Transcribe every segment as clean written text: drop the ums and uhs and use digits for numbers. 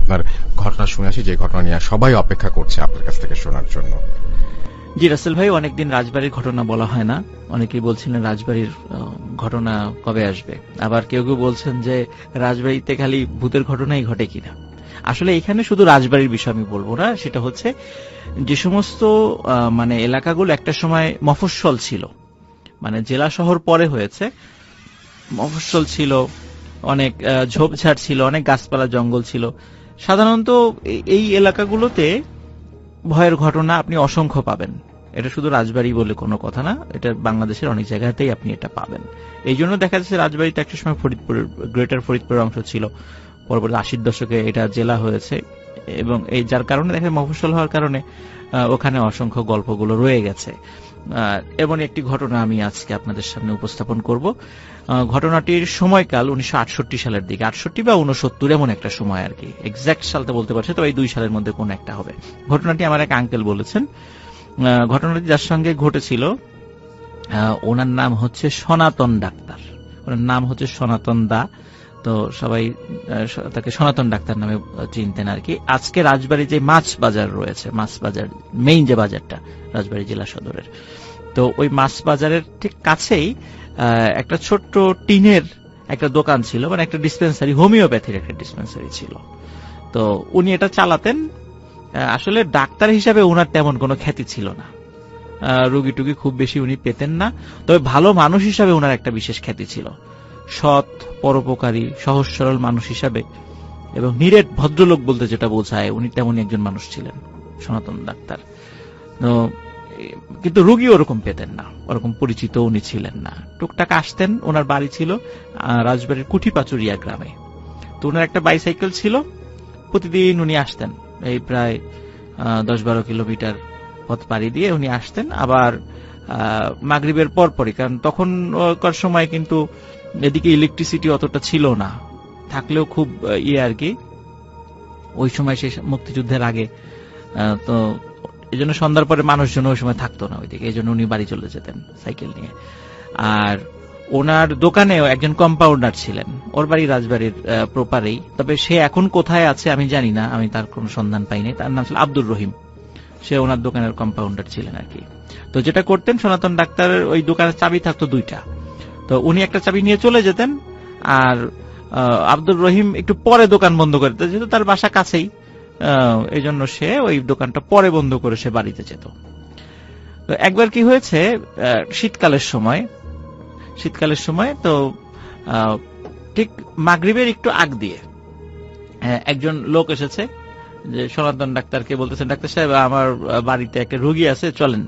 আপনার ঘটনা শুনে আসি, যে ঘটনা নিয়ে সবাই অপেক্ষা করছে আপনার কাছ থেকে শোনার জন্য। জি রাসেল ভাই, অনেকদিন রাজবাড়ির ঘটনা বলা হয় না। অনেকেই বলছিলেন রাজবাড়ির ঘটনা কবে আসবে, আবার কেউ কেউ বলছেন যে রাজবাড়িতে খালি ভূতের ঘটনাই ঘটে কিনা। আসলে এখানে শুধু রাজবাড়ির বিষয় আমি বলবো না, সেটা হচ্ছে যে সমস্ত মানে এলাকাগুলো একটা সময় মফস্বল ছিল, মানে জেলা শহর পরে হয়েছে, মফস্বল ছিল, অনেক ঝোপঝাড় ছিল, অনেক গাছপালা জঙ্গল ছিল। সাধারণত এই এলাকাগুলোতে ভয়ের ঘটনা আপনি অসংখ্য পাবেন। এটা শুধু রাজবাড়ি বলে কোনো কথা না, এটা বাংলাদেশের অনেক জায়গাতেই আপনি এটা পাবেন। এই জন্য দেখা যাচ্ছে রাজবাড়িতে একটা সময় ফরিদপুরের, গ্রেটার ফরিদপুরের অংশ ছিল, পরবর্তী 80-র দশকে এটা জেলা হয়েছে, এবং এই যার কারণে দেখা মফস্বল হওয়ার কারণে ওখানে অসংখ্য গল্পগুলো রয়ে গেছে। এমন একটি ঘটনা আমি আজকে আপনাদের সামনে উপস্থাপন করব। ঘটনাটির সময়কাল 1968 সালের দিকে, 68 বা 69 এমন একটা সময় আর কি, এক্সাক্ট সালটা বলতে পারছি, তো এই 2 সালের মধ্যে কোন একটা হবে। ঘটনাটি আমার এক আঙ্কেল বলেছেন। ঘটনাটি যার সঙ্গে ঘটেছিল ওনার নাম হচ্ছে সনাতন ডাক্তার, ওনার নাম হচ্ছে সনাতন দা, তো সবাই তাকে সনাতন ডাক্তার নামে চিনতেন আর কি। আজকে রাজবাড়ী যে মাছ বাজার রয়েছে, মাছ বাজার মেইন যে বাজারটা রাজবাড়ী জেলা সদরের, তো ওই মাছ বাজারের ঠিক কাছেই একটা ছোট্ট টিনের একটা দোকান ছিল, মানে একটা ডিসপেন্সারি, হোমিওপ্যাথির একটা ডিসপেন্সারি ছিল। তো উনি এটা চালাতেন। আসলে ডাক্তার হিসাবে ওনার তেমন কোনো খ্যাতি ছিল না, রোগী টুগী খুব বেশি উনি পেতেন না, তবে ভালো মানুষ হিসাবে ওনার একটা বিশেষ খ্যাতি ছিল। সৎ, পরোপকারী, সহজ সরল মানুষ হিসাবে এবং নিরেট ভদ্রলোক বলতে যেটা বোঝায়, উনি তেমনই একজন মানুষ ছিলেন সনাতন ডাক্তার। তো কিন্তু রোগী ওরকম পেতেন না, ওরকম পরিচিত উনি ছিলেন না। টুকটাক আসতেন, ওনার বাড়ি ছিল রাজবাড়ির কুঠিপাচুরিয়া গ্রামে। তো ওনার একটা বাইসাইকেল ছিল, প্রতিদিন উনি আসতেন, এই প্রায় 10-12 কিলোমিটার পথ পাড়ি দিয়ে উনি আসতেন। আবার মাগরিবের পরপরই, কারণ তখনকার সময় কিন্তু এদিকে ইলেকট্রিসিটি অতটা ছিল না, থাকলেও খুব আর কি, ওই সময় সে মুক্তিযুদ্ধের আগে, তো এই জন্য সন্ধ্যার পরে মানুষজন ওই সময় থাকতো না ওইদিকে, এই জন্য উনি বাড়ি চলে যেতেন সাইকেল নিয়ে। আর ওনার দোকানেও একজন কম্পাউন্ডার ছিলেন, ওর বাড়ি রাজবাড়ির প্রপারেই, তবে সে এখন কোথায় আছে আমি জানি না, আমি তার কোনো সন্ধান পাইনি। তার নাম ছিল আব্দুর রহিম, সে ওনার দোকানের কম্পাউন্ডার ছিলেন আর কি। তো যেটা করতেন, সনাতন ডাক্তারের ওই দোকানের চাবি থাকতো 2টা, তো উনি একটা চাবি নিয়ে চলে যেতেন, আর আব্দুর রহিম একটু পরে দোকান বন্ধ করে দিতেন, যেহেতু তার বাসা কাছেই, এই জন্য সে ওই দোকানটা পরে বন্ধ করে সে বাড়িতে যেত। তো একবার কি হয়েছে, শীতকালের সময় তো ঠিক মাগরিবের একটু আগ দিয়ে একজন লোক এসেছে, যে সনাতন ডাক্তারকে বলতেছেন, ডাক্তার সাহেব আমার বাড়িতে একটা রোগী আছে, চলেন,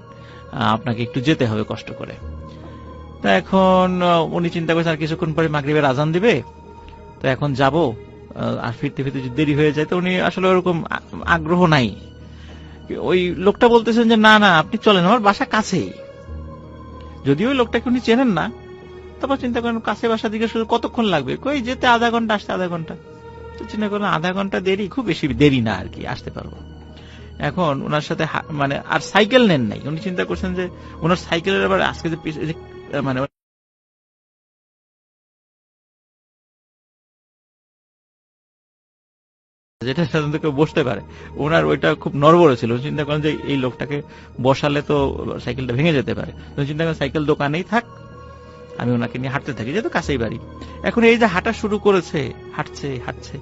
আপনাকে একটু যেতে হবে কষ্ট করে। তো এখন উনি চিন্তা করছেন আর কিছুক্ষণ পরে মাগরিবের আজান দিবে, তো এখন যাব, আর ফিরতে ফিরতে যদি দেরি হয়ে যায়, তো উনি আসলে ওরকম আগ্রহ নাই। ওই লোকটা বলতেছেন যে না না আপনি চলেন, আমার বাসা কাছেই। যদিও ওই লোকটাকে উনি চেনেন না, তারপর চিন্তা করেন কাছে বাসা দিকে শুধু কতক্ষণ লাগবে, কই যেতে আধা ঘন্টা, আসতে আধা ঘন্টা। তো চিন্তা করেন আধা ঘন্টা দেরি, খুব বেশি দেরি না আর কি, আসতে পারবো। এখন ওনার সাথে মানে আর সাইকেল নেন নাই, উনি চিন্তা করছেন যে ওনার সাইকেলের আবার আজকে যে মানে যেটা সাধারণত কেউ বসতে পারে, ওনার ওইটা খুব নড়বড়ে ছিল। চিন্তা করেন যে এই লোকটাকে বসালে তো সাইকেলটা ভেঙে যেতে পারে, তো চিন্তা করেন সাইকেল দোকানেই থাক, আমি ওনাকে নিয়ে হাঁটতে থাকি, যেহেতু কাছেই বাড়ি। এখন এই যে হাঁটা শুরু করেছে, হাঁটছে হাঁটছে,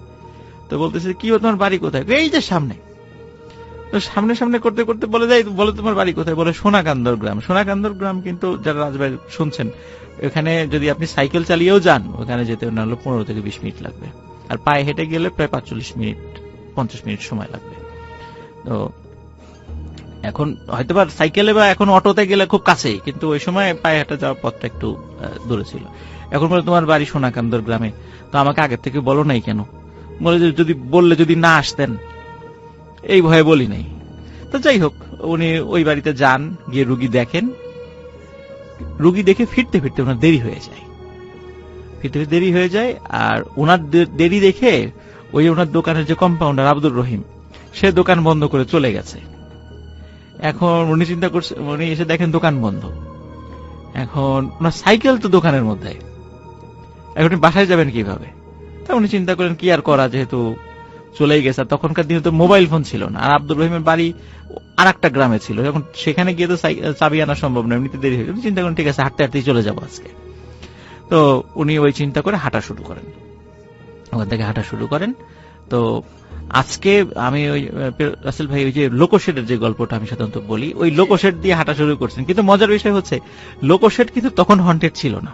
তো বলতেছে কি তোমার বাড়ি কোথায়, এই যে সামনে। তো সামনে সামনে করতে করতে বলে যাই, বলে তোমার বাড়ি কোথায়, বলে সোনাকান্দর গ্রাম। সোনাকান্দর গ্রাম কিন্তু যারা রাজবাড়ি শুনছেন, এখানে যদি আপনি সাইকেল চালিয়েও যান, ওখানে যেতে না হলে 15 থেকে 20 মিনিট লাগবে, আর পায়ে হেঁটে গেলে প্রায় 45 মিনিট 50 মিনিট সময় লাগবে। তো এখন হয়তো বা সাইকেলে বা এখন অটোতে গেলে খুব কাছেই, কিন্তু ওই সময় পায়ে হেঁটে যাওয়ার পথটা একটু দূরে ছিল। এখন বলে তোমার বাড়ি সোনাকান্দর গ্রামে, তো আমাকে আগের থেকে বলো নাই কেন? বলে যে যদি না আসতেন, এই ভয়ে বলি নাই। তো যাই হোক, উনি ওই বাড়িতে যান, গিয়ে রুগী দেখেন, রুগী দেখে ফিরতে ফিরতে ওনার দেরি হয়ে যায়। আর ওনার দেরি দেখে ওই ওনার দোকানের যে কম্পাউন্ডার আব্দুর রহিম, সে দোকান বন্ধ করে চলে গেছে। এখন উনি চিন্তা করছে, উনি এসে দেখেন দোকান বন্ধ, এখন ওনার সাইকেল তো দোকানের মধ্যে, এখন বাসায় যাবেন কিভাবে? তা উনি চিন্তা করেন কি আর করা, যেহেতু চলেই গেছে। তখনকার দিনে তো মোবাইল ফোন ছিল না, আর আব্দুর রহিমের বাড়ি আর একটা গ্রামে ছিল, এখন সেখানে গিয়ে তো চাবি আনা সম্ভব নয়, এমনিতে দেরি হয়ে গেল। চিন্তা করেন ঠিক আছে হাঁটতে হাঁটতেই চলে যাবো আজকে। তো উনি ওই চিন্তা করে হাঁটা শুরু করেন, ওখান থেকে হাঁটা শুরু করেন। তো আজকে আমি ওই রাসেল ভাই ওই যে লোকোশেডের যে গল্পটা আমি সাধারণত বলি, ওই লোকোশেড দিয়ে হাঁটা শুরু করছেন। কিন্তু মজার বিষয় হচ্ছে লোকোশেড কিন্তু তখন হন্টেড ছিল না।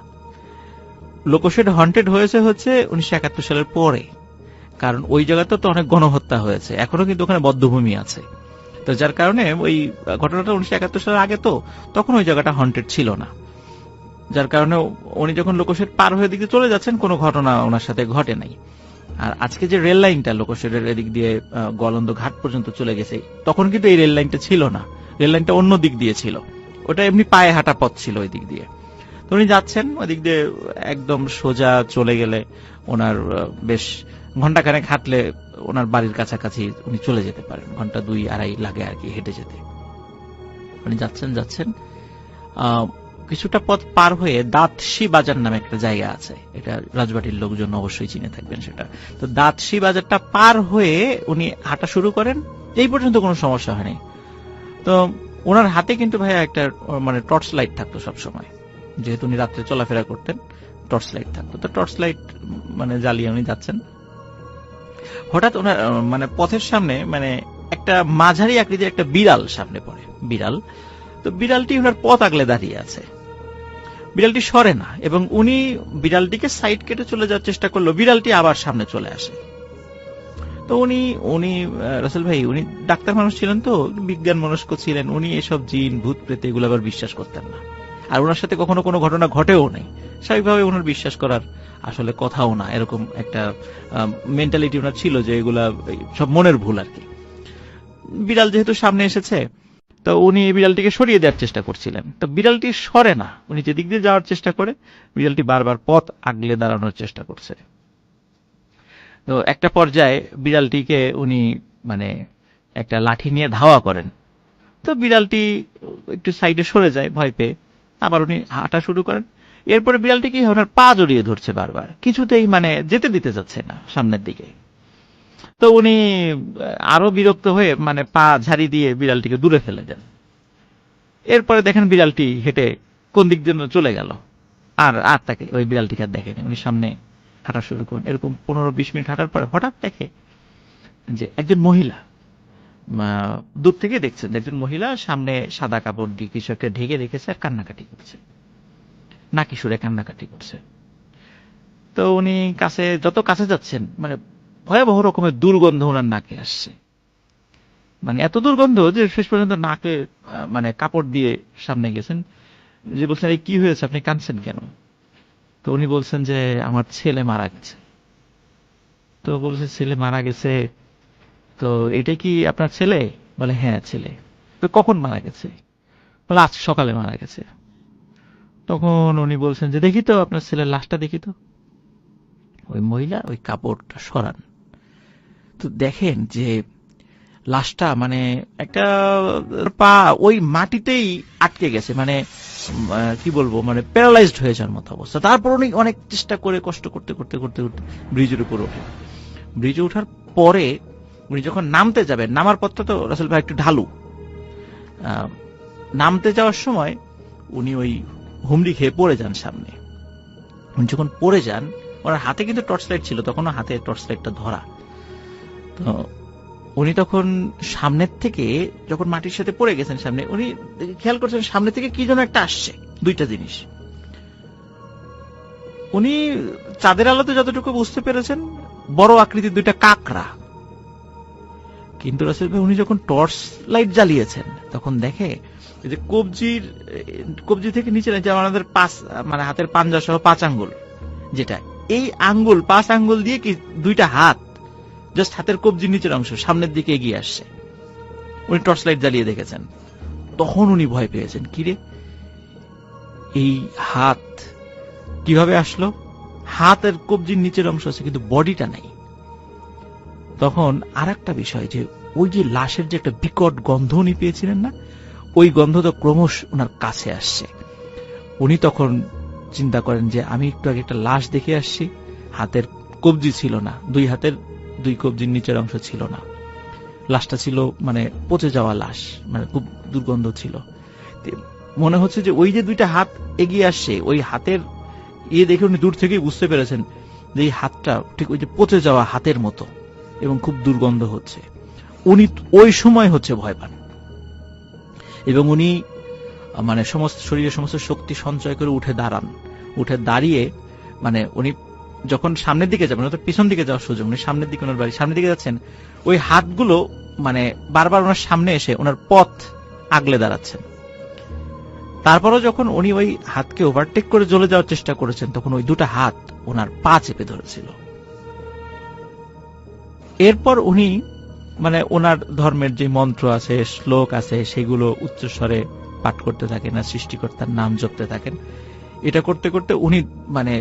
লোকোশেড হন্টেড হয়েছে হচ্ছে 1971 সালের পরে, কারণ ওই জায়গাতে তো অনেক গণহত্যা হয়েছে, এখনো কিন্তু ওখানে বধ্যভূমি আছে। তো যার কারণে ওই ঘটনাটা 1971 সালের আগে, তো তখন ওই জায়গাটা হন্টেড ছিল না। যার কারণে উনি যখন লোকোশেড পার হয়ে দিকে চলে যাচ্ছেন, কোনো ঘটনা ওনার সাথে ঘটে নাই। আর আজকে যে রেল লাইনটা লোকোশেডের এদিক দিয়ে গলন্দ ঘাট পর্যন্ত চলে গেছে, তখন কিন্তু এই রেল লাইনটা ছিল না, রেল লাইনটা অন্য দিক দিয়ে ছিল, ওটা এমনি পায়ে হাঁটা পথ ছিল ওই দিক দিয়ে। তো উনি যাচ্ছেন ওই দিক দিয়ে, একদম সোজা চলে গেলে ওনার বেশ ঘন্টাখানেক হাঁটলে ওনার বাড়ির কাছাকাছি উনি চলে যেতে পারেন, ঘন্টা 2-2.5 লাগে আর কি হেঁটে যেতে। উনি যাচ্ছেন কিছুটা পথ পার হয়ে দাঁতশি বাজার নামে একটা জায়গা আছে, এটা রাজবাড়ির লোকজন অবশ্যই চিনে থাকবেন সেটা। তো দাঁতশি বাজারটা পার হয়ে উনি হাঁটা শুরু করেন, এই পর্যন্ত কোনো সমস্যা হয়নি। তো ওনার হাতে কিন্তু ভাইয়া একটা মানে টর্চ লাইট থাকতো সব সময়, যেহেতু উনি রাত্রে চলাফেরা করতেন, টর্চ লাইট থাকতো। তো টর্চ লাইট মানে জ্বালিয়ে উনি যাচ্ছেন। হঠাৎ ওনার মানে পথের সামনে মানে একটা মাঝারি আকৃতির একটা বিড়াল সামনে পড়ে, বিড়াল। তো বিড়ালটি ওনার পথ আগলে দাঁড়িয়ে আছে, বিড়ালটি সরে না, এবং উনি বিড়ালটিকে সাইড কেটে চলে যাওয়ার চেষ্টা করলো, বিড়ালটি আবার সামনে চলে আসে। তো উনি রাসেল ভাই উনি ডাক্তার মানুষ ছিলেন, তো বিজ্ঞান মনস্ক ছিলেন, উনি এসব জিন ভূত প্রেত এগুলো আবার বিশ্বাস করতেন না, আর ওনার সাথে কখনো কোনো ঘটনা ঘটেও নেই, স্বাভাবিকভাবে ওনার বিশ্বাস করার আসলে কথাও না, এরকম একটা মেন্টালিটি ওনার ছিল যে এগুলা সব মনের ভুল আর কি। বিড়াল যেহেতু সামনে এসেছে, তো উনি বিড়ালটিকে সরিয়ে দেওয়ার চেষ্টা করছিলেন, তো বিড়ালটি সরে না, উনি যেদিক দিয়ে যাওয়ার চেষ্টা করে বিড়ালটি বারবার পথ আগলে দাঁড়ানোর চেষ্টা করছে। তো একটা পর্যায়ে বিড়ালটিকে উনি মানে একটা লাঠি নিয়ে ধাওয়া করেন, তো বিড়ালটি একটু সাইডে সরে যায় ভয় পেয়ে, আবার উনি হাঁটা শুরু করেন। এরপরে বিড়ালটি কি ওনার পা জড়িয়ে ধরছে বারবার, কিছুতেই মানে যেতে দিতে যাচ্ছে না সামনের দিকে। তো উনি আরো বিরক্ত হয়ে মানে পা ঝাড়ি দিয়ে বিড়ালটিকে দূরে ফেলে দেন। এরপরে দেখেন বিড়ালটি হেঁটে কোন দিক দিয়ে চলে গেল, আর তাকে ওই বিড়ালটিকে আর দেখেনি। উনি সামনে হাঁটা শুরু করেন, এরকম 15-20 মিনিট হাঁটার পরে হঠাৎ দেখে যে একজন মহিলা, দূর থেকে দেখছেন যে একজন মহিলা সামনে সাদা কাপড় দিয়ে কিছু একটা ঢেকে রেখেছে আর কান্নাকাটি করছে, নাকি সুরে কান্নাকাটি করছে। তো উনি যত কাছে যাচ্ছেন মানে ভয়াবহ রকমের দুর্গন্ধ ওনার নাকে আসছে, মানে এত দুর্গন্ধ যে শেষ পর্যন্ত নাকে মানে কাপড় দিয়ে সামনে গেছেন, যে বলছেন এই কি হয়েছে, আপনি কাঁদছেন কেন? তো উনি বলছেন যে আমার ছেলে মারা গেছে। তো বলছে ছেলে মারা গেছে, তো এটা কি আপনার ছেলে? বলে হ্যাঁ ছেলে। তো কখন মারা গেছে? বলে আজ সকালে মারা গেছে। তখন উনি বলছেন যে দেখি তো আপনার ছেলের লাশটা দেখি তো। ওই মহিলা ওই কাপড়টা সরান, তো দেখেন যে লাশটা মানে একটা পা ওই মাটিতেই আটকে গেছে, মানে কি বলবো মানে প্যারালাইজড হয়ে যাওয়ার মতো অবস্থা। তারপর উনি অনেক চেষ্টা করে কষ্ট করতে করতে করতে করতে ব্রিজের উপর ওঠেন। ব্রিজে ওঠার পরে উনি যখন নামতে যাবেন, নামার পথটা তো রাসেল ভাই একটু ঢালু, নামতে যাওয়ার সময় উনি ওই হুমড়ি খেয়ে পড়ে যান সামনে। উনি যখন পড়ে যান, ওনার হাতে কিন্তু টর্চ লাইট ছিল, তখনও হাতে টর্চ লাইটটা ধরা। তো উনি তখন সামনের থেকে যখন মাটির সাথে পড়ে গেছেন সামনে, উনি খেয়াল করছেন সামনে থেকে কি যেন একটা আসছে, দুইটা জিনিস। উনি চাঁদের আলোতে যতটুকু বুঝতে পেরেছেন বড় আকৃতির দুইটা কাকড়া। কিন্তু রাসেল ভাই উনি যখন টর্চ লাইট জ্বালিয়েছেন তখন দেখে যে কবজি থেকে নিচে যে আমাদের মানে হাতের পাঞ্জা সহ 5 আঙ্গুল, যেটা এই আঙ্গুল 5 আঙ্গুল দিয়ে কি দুইটা হাত জাস্ট হাতের কবজির নিচের অংশ সামনের দিকে এগিয়ে আসছে। উনি টর্চ লাইট জ্বালিয়ে দেখেছেন, তখন উনি ভয় পেয়েছেন, কিরে এই হাত কিভাবে আসলো? হাতের কবজির নিচের অংশ আছে কিন্তু বডিটা নাই। তখন আর একটা বিষয় যে ওই যে লাশের যে একটা বিকট গন্ধ উনি পেয়েছিলেন না, ওই গন্ধ তো ক্রমশ ওনার কাছে আসছে। উনি তখন চিন্তা করেন যে আমি একটু আগে একটা লাশ দেখে আসছি, হাতের কবজি ছিল না, দুই হাতের 2 কবজির নিচের অংশ ছিল না। লাশটা ছিল মানে পচে যাওয়া লাশ, মানে খুব দুর্গন্ধ ছিল। মনে হচ্ছে যে ওই যে 2টা হাত এগিয়ে আসছে, ওই হাতের দেখে উনি দূর থেকেই বুঝতে পেরেছেন যে এই হাতটা ঠিক ওই যে পচে যাওয়া হাতের মতো এবং খুব দুর্গন্ধ হচ্ছে। উনি ওই সময় হচ্ছে ভয় পান এবং উনি মানে সমস্ত শরীরের সমস্ত শক্তি সঞ্চয় করে উঠে দাঁড়ান। উঠে দাঁড়িয়ে মানে উনি যখন সামনের দিকে যাবেন, তো পিছন দিকে যাওয়ার সুযোগ নেই, সামনের দিকে ওনার বাড়ি, সামনের দিকে যাচ্ছেন, ওই হাতগুলো মানে বারবার ওনার সামনে এসে ওনার পথ আগলে দাঁড়াচ্ছেন। তারপরও যখন উনি ওই হাতকে ওভারটেক করে চলে যাওয়ার চেষ্টা করেছেন, তখন ওই 2টা হাত ওনার পা চেপে ধরেছিল। এরপর উনি মানে ওনার ধর্মের যে মন্ত্র আছে, শ্লোক আছে, সেগুলো উচ্চস্বরে পাঠ করতে থাকেন আর সৃষ্টিকর্তার নাম জপতে থাকেন। এটা করতে করতে উনি মানে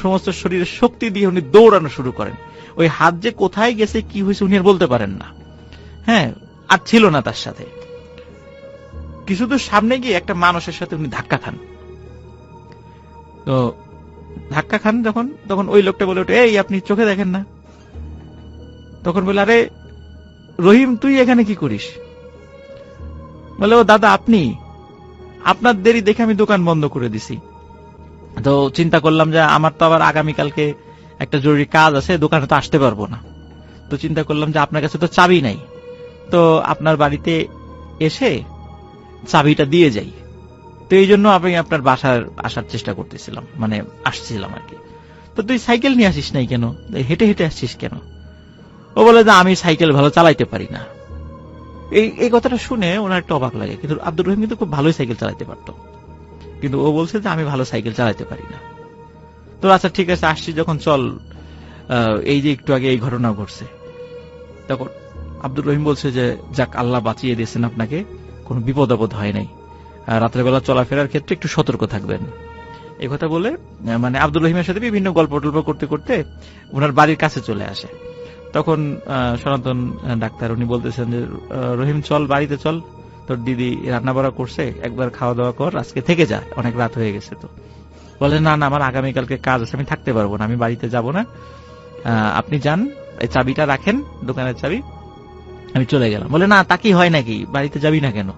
সমস্ত শরীরের শক্তি দিয়ে উনি দৌড়ানো শুরু করেন। ওই হাত যে কোথায় গেছে, কি হয়েছে, উনি আর বলতে পারেন না। হ্যাঁ, আর ছিল না তার সাথে। কিছু দূর সামনে গিয়ে একটা মানুষের সাথে উনি ধাক্কা খান। তো ধাক্কা খান যখন, তখন ওই লোকটা বলে ওঠে, এই আপনি চোখে দেখেন না? তখন বলে, আরে রহিম, তুই এখানে কি করিস? বলে, ও দাদা আপনি, আপনার দেরি দেখে আমি দোকান বন্ধ করে দিছি। তো চিন্তা করলাম যে আমার তো আবার আগামীকালকে একটা জরুরি কাজ আছে, দোকানে তো আসতে পারবো না। তো চিন্তা করলাম যে আপনার কাছে তো চাবি নাই, তো আপনার বাড়িতে এসে চাবিটা দিয়ে যাই। তো এই জন্য আমি আপনার বাসার আসার চেষ্টা করতেছিলাম, মানে আসছিলাম আর কি। তো তুই সাইকেল নিয়ে আসিস নাই কেন? হেঁটে হেঁটে আসছিস কেন? ও বলে যে আমি সাইকেল ভালো চালাইতে পারি না। এই কথাটা শুনে ওনার একটা অবাক লাগে, কিন্তু আব্দুর রহিম কিন্তু খুব ভালোই সাইকেল চালাতে পারতো, কিন্তু ও বলছে যে আমি ভালো সাইকেল চালাতে পারি না। তো আচ্ছা ঠিক আছে, আসছি যখন, চল, এই যে একটু আগে এই ঘটনা ঘটছে। তখন আব্দুর রহিম বলছে যে যাক, আল্লাহ বাঁচিয়ে দিয়েছেন আপনাকে, কোনো বিপদ আপদ হয় নাই, রাত্রেবেলা চলাফেরার ক্ষেত্রে একটু সতর্ক থাকবেন। এই কথা বলে মানে আব্দুর রহিমের সাথে বিভিন্ন গল্প টল্প করতে করতে ওনার বাড়ির কাছে চলে আসে। তখন সনাতন ডাক্তার উনি বলতেছেন যে রহিম চল, বাড়িতে চল, তোর দিদি রান্না বাড়া করছে, একবার খাওয়া দাওয়া কর, আজকে থেকে যা, অনেক রাত হয়ে গেছে। তো বলে, না না, আমার আগামীকালকে কাজ আছে, আমি থাকতে পারবো না, আমি বাড়িতে যাব না, আপনি যান, এই চাবিটা রাখেন, দোকানের চাবি, আমি চলে গেলাম। বলে, না তা কি হয় নাকি, বাড়িতে যাবি না কেন?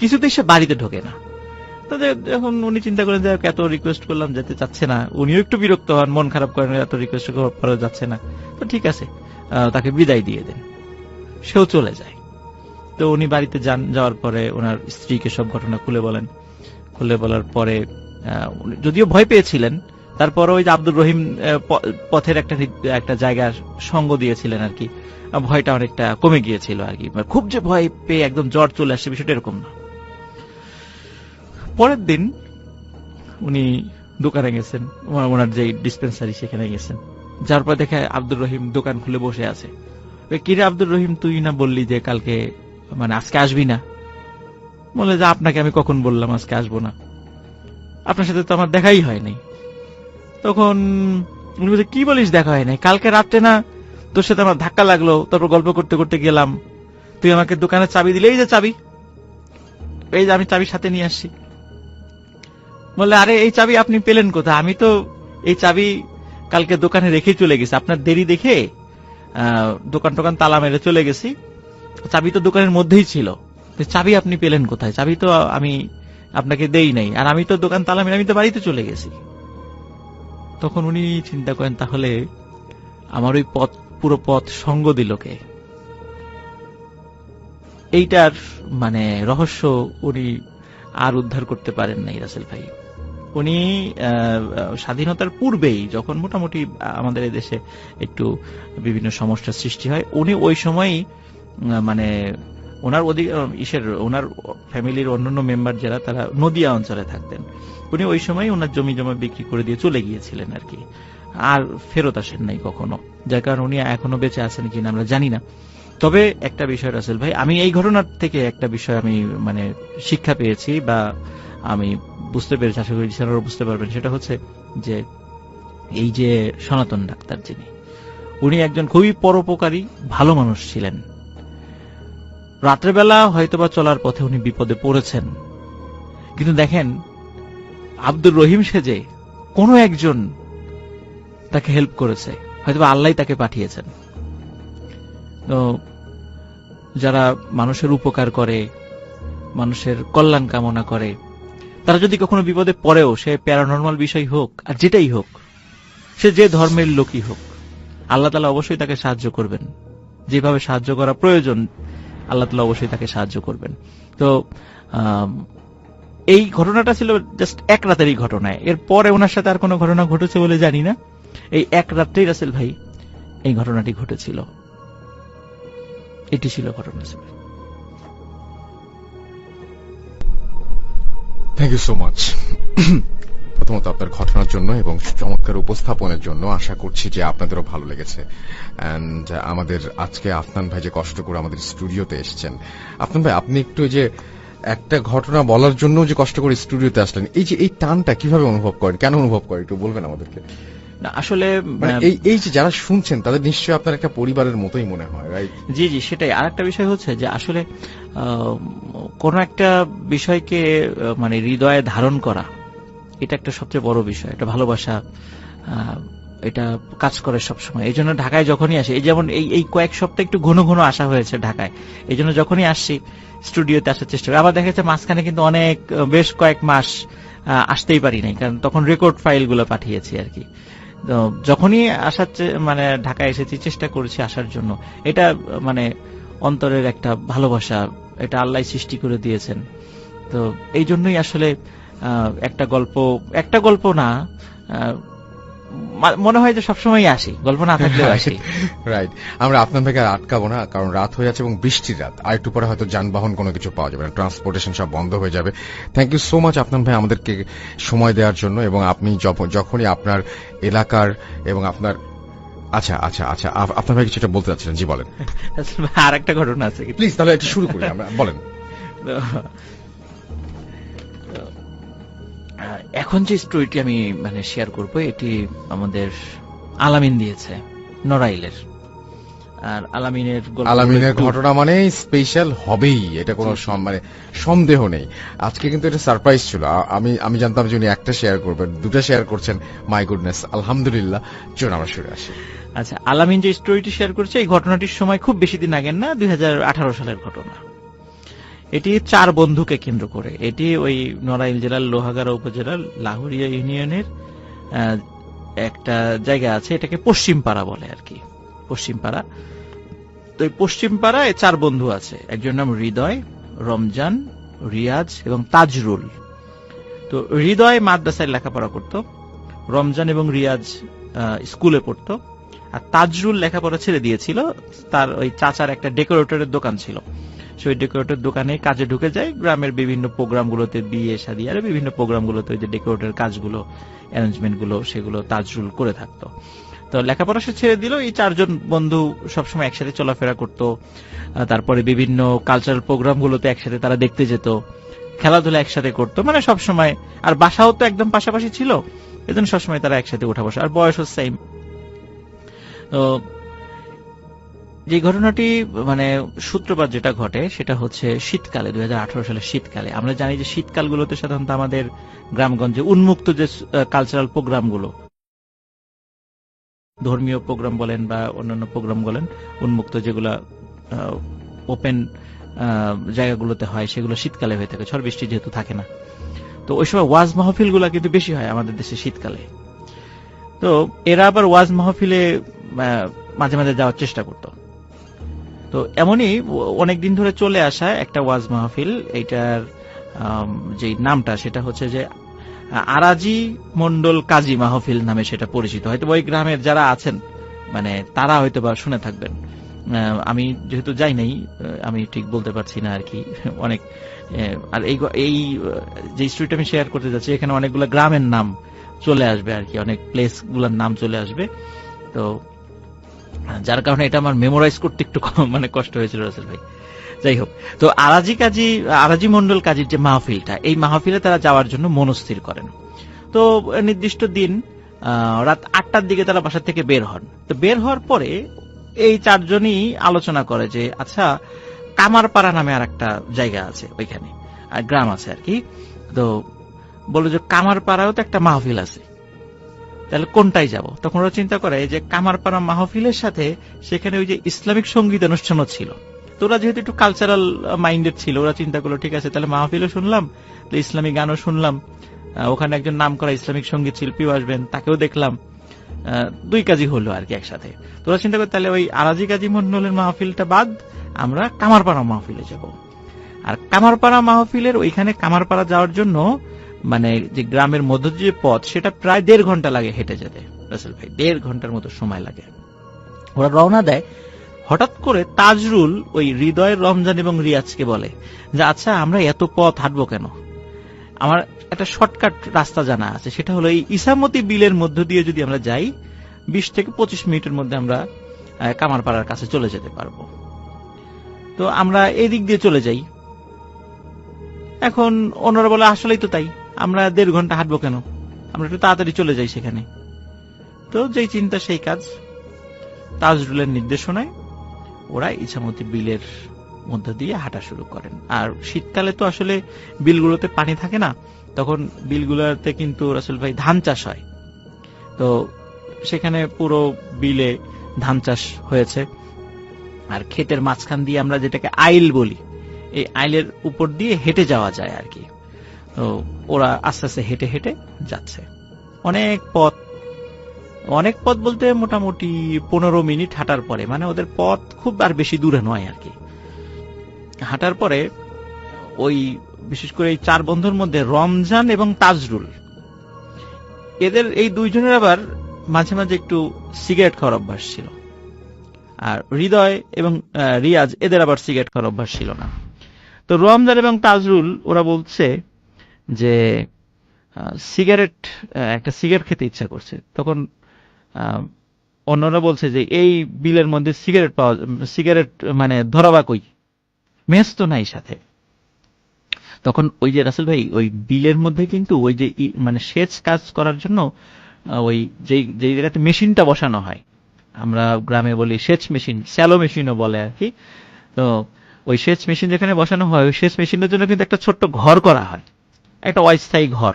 কিছুতেই সে বাড়িতে ঢোকে না। তো যখন উনি চিন্তা করেন যে এত রিকোয়েস্ট করলাম, যেতে চাচ্ছে না, উনিও একটু বিরক্ত হন, মন খারাপ করেন, এত রিকোয়েস্ট করা যাচ্ছে না, তো ঠিক আছে তাকে বিদায় দিয়ে দেন, সেও চলে যায়। তো উনি বাড়িতে যান, যাওয়ার পরে ওনার স্ত্রীকে সব ঘটনা খুলে বলেন। খুলে বলার পরে যদিও ভয় পেয়েছিলেন, তারপরে ওই যে আব্দুর রহিম পথের একটা জায়গার সঙ্গ দিয়েছিলেন আর কি, ভয়টা অনেকটা কমে গিয়েছিল আর কি। খুব যে ভয় পেয়ে একদম জ্বর চলে আসছে, বিষয়টা এরকম না। পরের দিন উনি দোকানে গেছেন, ওনার যে ডিসপেন্সারি সেখানে গেছেন। যার পর দেখে আব্দুর রহিম দোকান খুলে বসে আছে। কিরে আব্দুর রহিম, তুই না বললি যে কালকে মানে আজকে আসবি না? বলে যে আপনাকে আমি কখন বললাম আজকে আসবো না? আপনার সাথে তো আমার দেখাই হয় নাই। তখন উনি বলছে, কি বলিস দেখা হয় নাই? কালকে রাত্রে না তোর সাথে আমার ধাক্কা লাগলো, তারপর গল্প করতে করতে গেলাম, তুই আমাকে দোকানে চাবি দিলে, এই যে চাবি, এই যে আমি চাবি সাথে নিয়ে আসছি। বললে, আরে এই চাবি আপনি পেলেন কোথায়? আমি তো এই চাবি কালকে দোকানে রেখেই চলে গেছি, আপনার দেরি দেখে দোকান টোকান তালা মেরে চলে গেছি, চাবি তো দোকানের মধ্যেই ছিল, চাবি আপনি পেলেন কোথায়? চাবি তো আমি আপনাকে দেই নাই, আর আমি তো দোকান তালা মেরে আমি তো বাড়িতে চলে গেছি। তখন উনি চিন্তা করেন, তাহলে আমার ওই পথ, পুরো পথ সঙ্গ দিল কে? এইটার মানে রহস্য উনি আর উদ্ধার করতে পারেন নাই রাসেল ভাই। উনি স্বাধীনতার পূর্বেই, যখন মোটামুটি আমাদের দেশে একটু বিভিন্ন সমস্যার সৃষ্টি হয়, উনি ওই সময়ই মানে ওনার ওনার ফ্যামিলির অন্যান্য মেম্বার যারা, তারা নদিয়া অঞ্চলে থাকতেন। উনি ওই সময় ওনার জমি জমা বিক্রি করে দিয়ে চলে গিয়েছিলেন আর কি, আর ফেরত আসেন নাই কখনো, যার কারণে উনি এখনো বেঁচে আছেন কিনা আমরা জানি না। তবে একটা বিষয় রাসেল ভাই, আমি এই ঘটনার থেকে একটা বিষয় আমি মানে শিক্ষা পেয়েছি, বা আমি বুঝতে পেরেছি, আশা করি আপনারা বুঝতে পারবেন, সেটা হচ্ছে যে এই যে সনাতন ডাক্তার যিনি, উনি একজন খুবই পরোপকারী ভালো মানুষ ছিলেন। রাত্রেবেলা হয়তোবা চলার পথে উনি বিপদে পড়েছেন, কিন্তু দেখেন আব্দুর রহিম সেজে কোনো একজন তাকে হেল্প করেছে, হয়তোবা আল্লাহ তাকে পাঠিয়েছেন। তো যারা মানুষের উপকার করে, মানুষের কল্যাণ কামনা করে, তারা যদি কখনো বিপদে পড়েও, সে প্যারানর্মাল বিষয় হোক আর যেটাই হোক, সে যে ধর্মের লোকই হোক, আল্লাহ তাআলা অবশ্যই তাকে সাহায্য করবেন। যেভাবে সাহায্য করা প্রয়োজন আল্লাহ তাআলা অবশ্যই তাকে সাহায্য করবেন। তো এই ঘটনাটা ছিল জাস্ট এক রাতেরই ঘটনা। এরপরে ওনার সাথে আর কোনো ঘটনা ঘটেছে বলে জানি না। এই এক রাত্রেই রাসেল ভাই এই ঘটনাটি ঘটেছিল। এটি ছিল ঘটনা। থ্যাংক ইউ সো মাচ প্রথমত আপনার ঘটনার জন্য এবং চমৎকার উপস্থাপনের জন্য। আশা করছি যে আপনাদেরও ভালো লেগেছে। এন্ড আমাদের আজকে আফনান ভাই যে কষ্ট করে আমাদের স্টুডিওতে এসেছেন, আফনান ভাই আপনি একটু যে একটা ঘটনা বলার জন্য যে কষ্ট করে স্টুডিওতে আসলেন, এই যে এই টানটা কিভাবে অনুভব করেন, কেন অনুভব করেন একটু বলবেন আমাদেরকে? না আসলে এই যে যারা শুনছেন তাদের নিশ্চয়ই আপনার একটা পরিবারের মতোই মনে হয়, রাইট? জি জি, সেটাই। আরেকটা বিষয় হচ্ছে যে আসলে কোন একটা বিষয়কে মানে হৃদয়ে ধারণ করা, এটা একটা সবচেয়ে বড় বিষয়। এটা ভালোবাসা, এটা কাজ করে সবসময়। এই জন্য ঢাকায় যখনই আসি, এই যেমন এই কয়েক সপ্তাহ একটু ঘন ঘন আসা হয়েছে ঢাকায়, এই জন্য যখনই আসছি স্টুডিওতে আসার চেষ্টা করি। আবার দেখা যাচ্ছে মাঝখানে কিন্তু অনেক বেশ কয়েক মাস আসতেই পারি নাই, কারণ তখন রেকর্ড ফাইলগুলো পাঠিয়েছি আর কি। তো যখনই আসার মানে ঢাকায় এসেছি চেষ্টা করেছি আসার জন্য। এটা মানে অন্তরের একটা ভালোবাসা, এটা আল্লাহ সৃষ্টি করে দিয়েছেন। তো এই জন্যই আসলে একটা গল্প না, মনে হয় যে সবসময় আসি, গল্প না থাকলেও আসি। রাইট। আমরা আপনার ভাইকে আর আটকাবো না, কারণ রাত হয়ে যাচ্ছে এবং বৃষ্টির রাত। আর একটু পরে হয়তো যানবাহন কোনো কিছু পাওয়া যাবে না, ট্রান্সপোর্টেশন সব বন্ধ হয়ে যাবে। থ্যাংক ইউ সো মাচ আপনার ভাই আমাদেরকে সময় দেওয়ার জন্য। এবং আপনি যখনই আপনার এলাকার এবং আপনার আচ্ছা আচ্ছা আচ্ছা আপনার ভাই কিছুটা বলতে চাচ্ছিলেন, জি বলেন। আর একটা ঘটনা আছে, প্লিজ তাহলে একটু শুরু করি আমরা, বলেন। এখন যে স্টোরিটি আমি মানে শেয়ার করব, এটি আমাদের আলামিন দিয়েছে, নড়াইলের। আর আলামিনের ঘটনা মানে স্পেশাল হবেই, এটা কোনো মানে সন্দেহ নেই। আজকে কিন্তু এটা সারপ্রাইজ ছিল। আমি জানতাম যে উনি একটা শেয়ার করবেন, দুটো শেয়ার করছেন। মাই গুডনেস, আলহামদুলিল্লাহ। চলুন আমরা শুরু আসি। আচ্ছা, আলামিন যে স্টোরিটি শেয়ার করছে, এই ঘটনাটির সময় খুব বেশি দিন আগের না, 2018 সালের ঘটনা। এটি 4 বন্ধুকে কেন্দ্র করে। এটি ওই নড়াইল জেলার লোহাগাড়া উপজেলার লাহুরিয়া ইউনিয়নের একটা জায়গা আছে, এটাকে পশ্চিমপাড়া বলে আর কি, পশ্চিমপাড়া। তো এই পশ্চিমপাড়ায় 4 বন্ধু আছে। একজন নাম হৃদয়, রমজান, রিয়াজ এবং তাজরুল। তো হৃদয় মাদ্রাসায় লেখাপড়া করত, রমজান এবং রিয়াজ স্কুলে পড়ত, আর তাজরুল লেখাপড়া ছেড়ে দিয়েছিল। তার ওই চাচার একটা ডেকোরেটরের দোকান ছিল, সেই ডেকোরেটর দোকানে কাজে ঢুকে যায়। গ্রামের বিভিন্ন প্রোগ্রামগুলোতে, বিয়ে শাদী আর বিভিন্ন প্রোগ্রামগুলোতে ওই যে ডেকোরেটর কাজগুলো, অ্যারেঞ্জমেন্ট গুলো, সেগুলো তাজরুল করে থাকতো। তো লেখাপড়া সে ছেড়ে দিল। এই 4 জন বন্ধু সবসময় একসাথে চলাফেরা করত। তারপরে বিভিন্ন কালচারাল প্রোগ্রামগুলোতে একসাথে তারা দেখতে যেত, খেলাধুলা একসাথে করতো, মানে সবসময়। আর বাসাও তো একদম পাশাপাশি ছিল, এজন্য সবসময় তারা একসাথে উঠা বসা, আর বয়সও সেম। তো যে ঘটনাটি মানে সূত্রপাত যেটা ঘটে সেটা হচ্ছে শীতকালে, 2018 সালের শীতকালে। আমরা জানি যে শীতকালগুলোতে সাধারণত আমাদের গ্রামগঞ্জে উন্মুক্ত যে কালচারাল প্রোগ্রামগুলো, ধর্মীয় প্রোগ্রাম বলেন বা অন্যান্য প্রোগ্রাম বলেন, উন্মুক্ত যেগুলো ওপেন জায়গাগুলোতে হয়, সেগুলো শীতকালে হয়ে থাকে, ঝড় বৃষ্টি যেহেতু থাকে না। তো ওই সময় ওয়াজ মাহফিল গুলা কিন্তু বেশি হয় আমাদের দেশে শীতকালে। তো এরা আবার ওয়াজ মাহফিলে মাঝে মাঝে যাওয়ার চেষ্টা করত। তো এমনই অনেকদিন ধরে চলে আসা একটা ওয়াজ মাহফিল, এইটার যে নামটা সেটা হচ্ছে যে আরাজি মন্ডল কাজী মাহফিল নামে সেটা পরিচিত। হয়তো ওই গ্রামের যারা আছেন মানে তারা হয়তো বা শুনে থাকবেন। আমি যেহেতু যাই নাই, আমি ঠিক বলতে পারছি না আর কি। অনেক আর এই যে স্টোরিটা আমি শেয়ার করতে যাচ্ছি, এখানে অনেকগুলো গ্রামের নাম চলে আসবে আর কি, অনেক প্লেস গুলার নাম চলে আসবে। তো যার কারণে এটা আমার মেমোরাইজ করতে একটু মানে কষ্ট হয়েছিল রাসেল ভাই। যাই হোক, তো আরাজি মন্ডল কাজীর যে মাহফিলটা, এই মাহফিলে তারা যাওয়ার জন্য মনস্থির করেন। তো নির্দিষ্ট দিন রাত 8টার দিকে তারা বাসা থেকে বের হন। তো বের হওয়ার পরে এই 4 জনই আলোচনা করে যে আচ্ছা, কামারপাড়া নামে আর একটা জায়গা আছে, ওইখানে গ্রাম আছে আর কি। তো বললো যে কামারপাড়াও তো একটা মাহফিল আছে, তো তাহলে কোনটাই যাব? তখন ওরা চিন্তা করে যে কামারপাড়া মাহফিলের সাথে সেখানে ওই যে ইসলামিক সঙ্গীত অনুষ্ঠানও ছিল। তো ওরা যেহেতু একটু কালচারাল মাইন্ডেড ছিল, ওরা চিন্তা করলো ঠিক আছে, তাহলে মাহফিলও শুনলাম, তো ইসলামিক গানও শুনলাম, ওখানে একজন নাম করা ইসলামিক সঙ্গীত শিল্পীও আসবেন, তাকেও দেখলাম, দুই কাজই হলো আর কি একসাথে। তো ওরা চিন্তা করে তাহলে ওই আলাজি কাজী মন্ডলের মাহফিলটা বাদ আমরা কামারপাড়া মাহফিলে যাব। আর কামারপাড়া মাহফিলের ওইখানে কামারপাড়া যাওয়ার জন্য মানে যে গ্রামের মধ্য যে পথ, সেটা প্রায় 1.5 ঘন্টা লাগে হেঁটে যেতে রাসেল ভাই, 1.5 ঘন্টার মতো সময় লাগে। ওরা রওনা দেয়, হঠাৎ করে তাজরুল ওই হৃদয়ের, রমজান এবং রিয়াজকে বলে যে আচ্ছা আমরা এত পথ হাঁটবো কেন, আমার একটা শর্টকাট রাস্তা জানা আছে, সেটা হলো এই ইসামতি বিলের মধ্য দিয়ে যদি আমরা যাই 20 থেকে 25 মিনিটের মধ্যে আমরা কামারপাড়ার কাছে চলে যেতে পারবো। তো আমরা এই দিক দিয়ে চলে যাই। এখন অন্যরা বলে আসলেই তো তাই, আমরা 1.5 ঘন্টা হাঁটবো কেন, আমরা একটু তাড়াতাড়ি চলে যাই সেখানে। তো যেই চিন্তা সেই কাজ, তাজরুলের নির্দেশনায় ওরা ইছামতি বিলের মধ্য দিয়ে হাঁটা শুরু করেন। আর শীতকালে তো আসলে বিলগুলোতে পানি থাকে না, তখন বিলগুলোতে কিন্তু রাসেল ভাই ধান চাষ হয়। তো সেখানে পুরো বিলে ধান চাষ হয়েছে। আর ক্ষেতের মাঝখান দিয়ে আমরা যেটাকে আইল বলি, এই আইলের উপর দিয়ে হেঁটে যাওয়া যায় আর কি। তো ওরা আস্তে আস্তে হেঁটে হেঁটে যাচ্ছে। অনেক পথ বলতে মোটামুটি 15 মিনিট হাঁটার পরে, মানে ওদের পথ খুব আর বেশি দূরে নয় আর কি। হাঁটার পরে ওই বিশেষ করে এই 4 বন্ধুর মধ্যে রমজান এবং তাজরুল, এদের এই দুইজনের আবার মাঝে মাঝে একটু সিগারেট খাওয়ার অভ্যাস ছিল। আর হৃদয় এবং রিয়াজ, এদের আবার সিগারেট খাওয়ার অভ্যাস ছিল না। তো রমজান এবং তাজরুল ওরা বলছে যে একটা সিগারেট খেতে ইচ্ছা করছে। তখন অন্যরা বলছে যে এই বিলের মধ্যে সিগারেট মানে ধরাবা কই, মেস তো নাই সাথে। তখন ওই যে রাসেল ভাই ওই বিলের মধ্যে কিন্তু ওই যে মানে সেচ কাজ করার জন্য ওই যে জায়গাতে মেশিনটা বসানো হয়, আমরা গ্রামে বলি সেচ মেশিন, স্যালো মেশিনও বলে আর কি। তো ওই সেচ মেশিন যেখানে বসানো হয়, ওই সেচ মেশিনের জন্য কিন্তু একটা ছোট্ট ঘর করা হয়, একটা অস্থায়ী ঘর,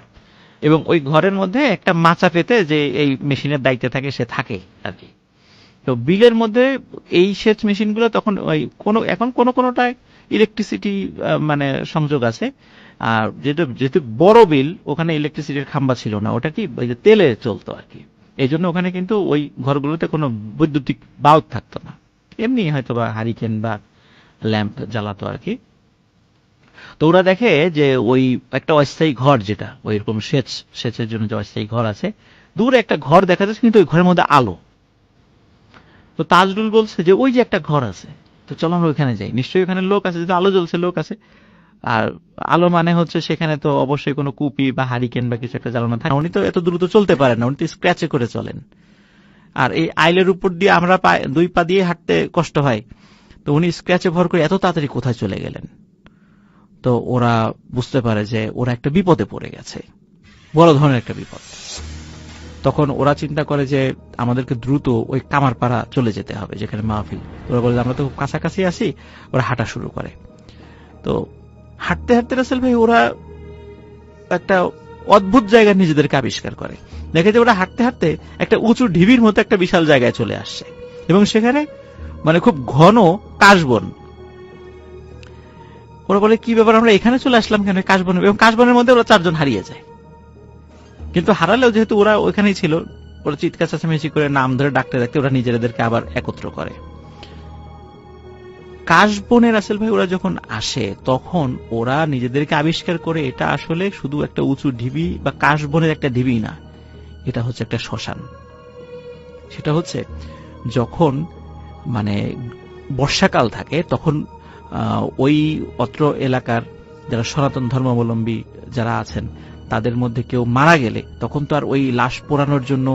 এবং ওই ঘরের মধ্যে একটা মাচা পেতে যে এই মেশিনের দায়িত্বে থাকে সে থাকে আর কি। তো বিলের মধ্যে এই সেচ মেশিনগুলো তখন ওই এখন কোনোটায় ইলেকট্রিসিটি মানে সংযোগ আছে। আর যেহেতু বড় বিল, ওখানে ইলেকট্রিসিটির খাম্বা ছিল না, ওটা কি ওই যে তেলে চলতো আর কি। এই জন্য ওখানে কিন্তু ওই ঘরগুলোতে কোনো বৈদ্যুতিক বাল্ব থাকতো না, এমনি হয়তো বা হারিকেন বা ল্যাম্প জ্বালাতো আর কি। তো ওরা দেখে যে ওই একটা অস্থায়ী ঘর, যেটা ওই রকম সেচের জন্য যে অস্থায়ী ঘর আছে, দূরে একটা ঘর দেখা যাচ্ছে, কিন্তু ওই ঘরের মধ্যে আলো। তো তাজরুল বলছে যে ওই যে একটা ঘর আছে, তো চলো আমরা ওইখানে যাই, নিশ্চয়ই ওখানে লোক আছে, যেহেতু আলো জ্বলছে লোক আছে। আর আলো মানে হচ্ছে সেখানে তো অবশ্যই কোনো কুপি বা হারিকেন বা কিছু একটা জ্বালানো থাকে। উনি তো এত দ্রুত চলতে পারেন না, উনি তো স্ক্র্যাচে করে চলেন। আর এই আইলের উপর দিয়ে আমরা 2 পা দিয়ে হাঁটতে কষ্ট হয়, তো উনি স্ক্র্যাচে ভর করে এত তাড়াতাড়ি কোথায় চলে গেলেন। তো ওরা বুঝতে পারে যে ওরা একটা বিপদে পড়ে গেছে, বড় ধরনের একটা বিপদ। তখন ওরা চিন্তা করে যে আমাদেরকে দ্রুত ওই কামারপাড়া চলে যেতে হবে যেখানে মাহফিল। ওরা বলে আমরা তো কাছাকাছি আছি। ওরা হাঁটা শুরু করে। তো হাঁটতে হাঁটতে রাসেল ভাই ওরা একটা অদ্ভুত জায়গা নিজেদেরকে আবিষ্কার করে। দেখে যে ওরা হাঁটতে হাঁটতে একটা উঁচু ঢিবির মতো একটা বিশাল জায়গায় চলে আসছে, এবং সেখানে মানে খুব ঘন কাশবন। ওরা বলে কি ব্যাপার, আমরা এখানে চলে আসলাম কেন কাশবন? এবং কাশবনের মধ্যে ওরা 4 জন হারিয়ে যায়। কিন্তু হারালেও যেহেতু ওরা ওইখানেই ছিল, ওরা চিৎকার চেঁচামেচি করে নাম ধরে ডাকতে ডাকতে ওরা নিজেদেরকে আবার একত্র করে। কাশবনে রাসেল ভাই ওরা যখন আসে, তখন ওরা নিজেদেরকে আবিষ্কার করে এটা আসলে শুধু একটা উঁচু ঢিবি বা কাশবনের একটা ঢিবি না, এটা হচ্ছে একটা শ্মশান। সেটা হচ্ছে যখন মানে বর্ষাকাল থাকে, তখন ওই অত্র এলাকার যারা সনাতন ধর্মাবলম্বী যারা আছেন, তাদের মধ্যে কেউ মারা গেলে তখন তো আর ওই লাশ পোড়ানোর জন্য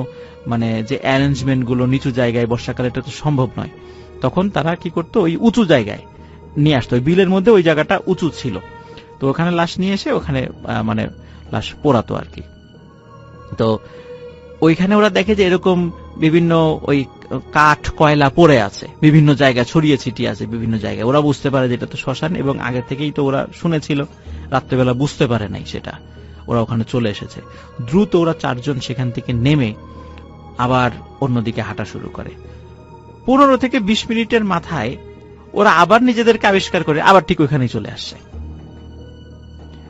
মানে যে অ্যারেঞ্জমেন্ট গুলো নিচু জায়গায় বর্ষাকালে এটা তো সম্ভব নয়। তখন তারা কি করতো, ওই উঁচু জায়গায় নিয়ে আসতো। ওই বিলের মধ্যে ওই জায়গাটা উঁচু ছিল, তো ওখানে লাশ নিয়ে এসে ওখানে মানে লাশ পোড়াতো আর কি। তো ওইখানে ওরা দেখে যে এরকম বিভিন্ন ওই কাঠ কয়লা পড়ে আছে, বিভিন্ন জায়গায় ছড়িয়ে ছিটিয়ে আছে বিভিন্ন জায়গায়। ওরা বুঝতে পারে যে এটা তো শ্মশান, এবং আগে থেকেই তো ওরা শুনেছিল, রাত্রেবেলা বুঝতে পারে নাই সেটা, ওরা ওখানে চলে এসেছে। দ্রুত ওরা 4 জন সেখান থেকে নেমে আবার অন্যদিকে হাঁটা শুরু করে। 15 থেকে 20 মিনিটের মাথায় ওরা আবার নিজেদেরকে আবিষ্কার করে আবার ঠিক ওইখানেই চলে আসছে।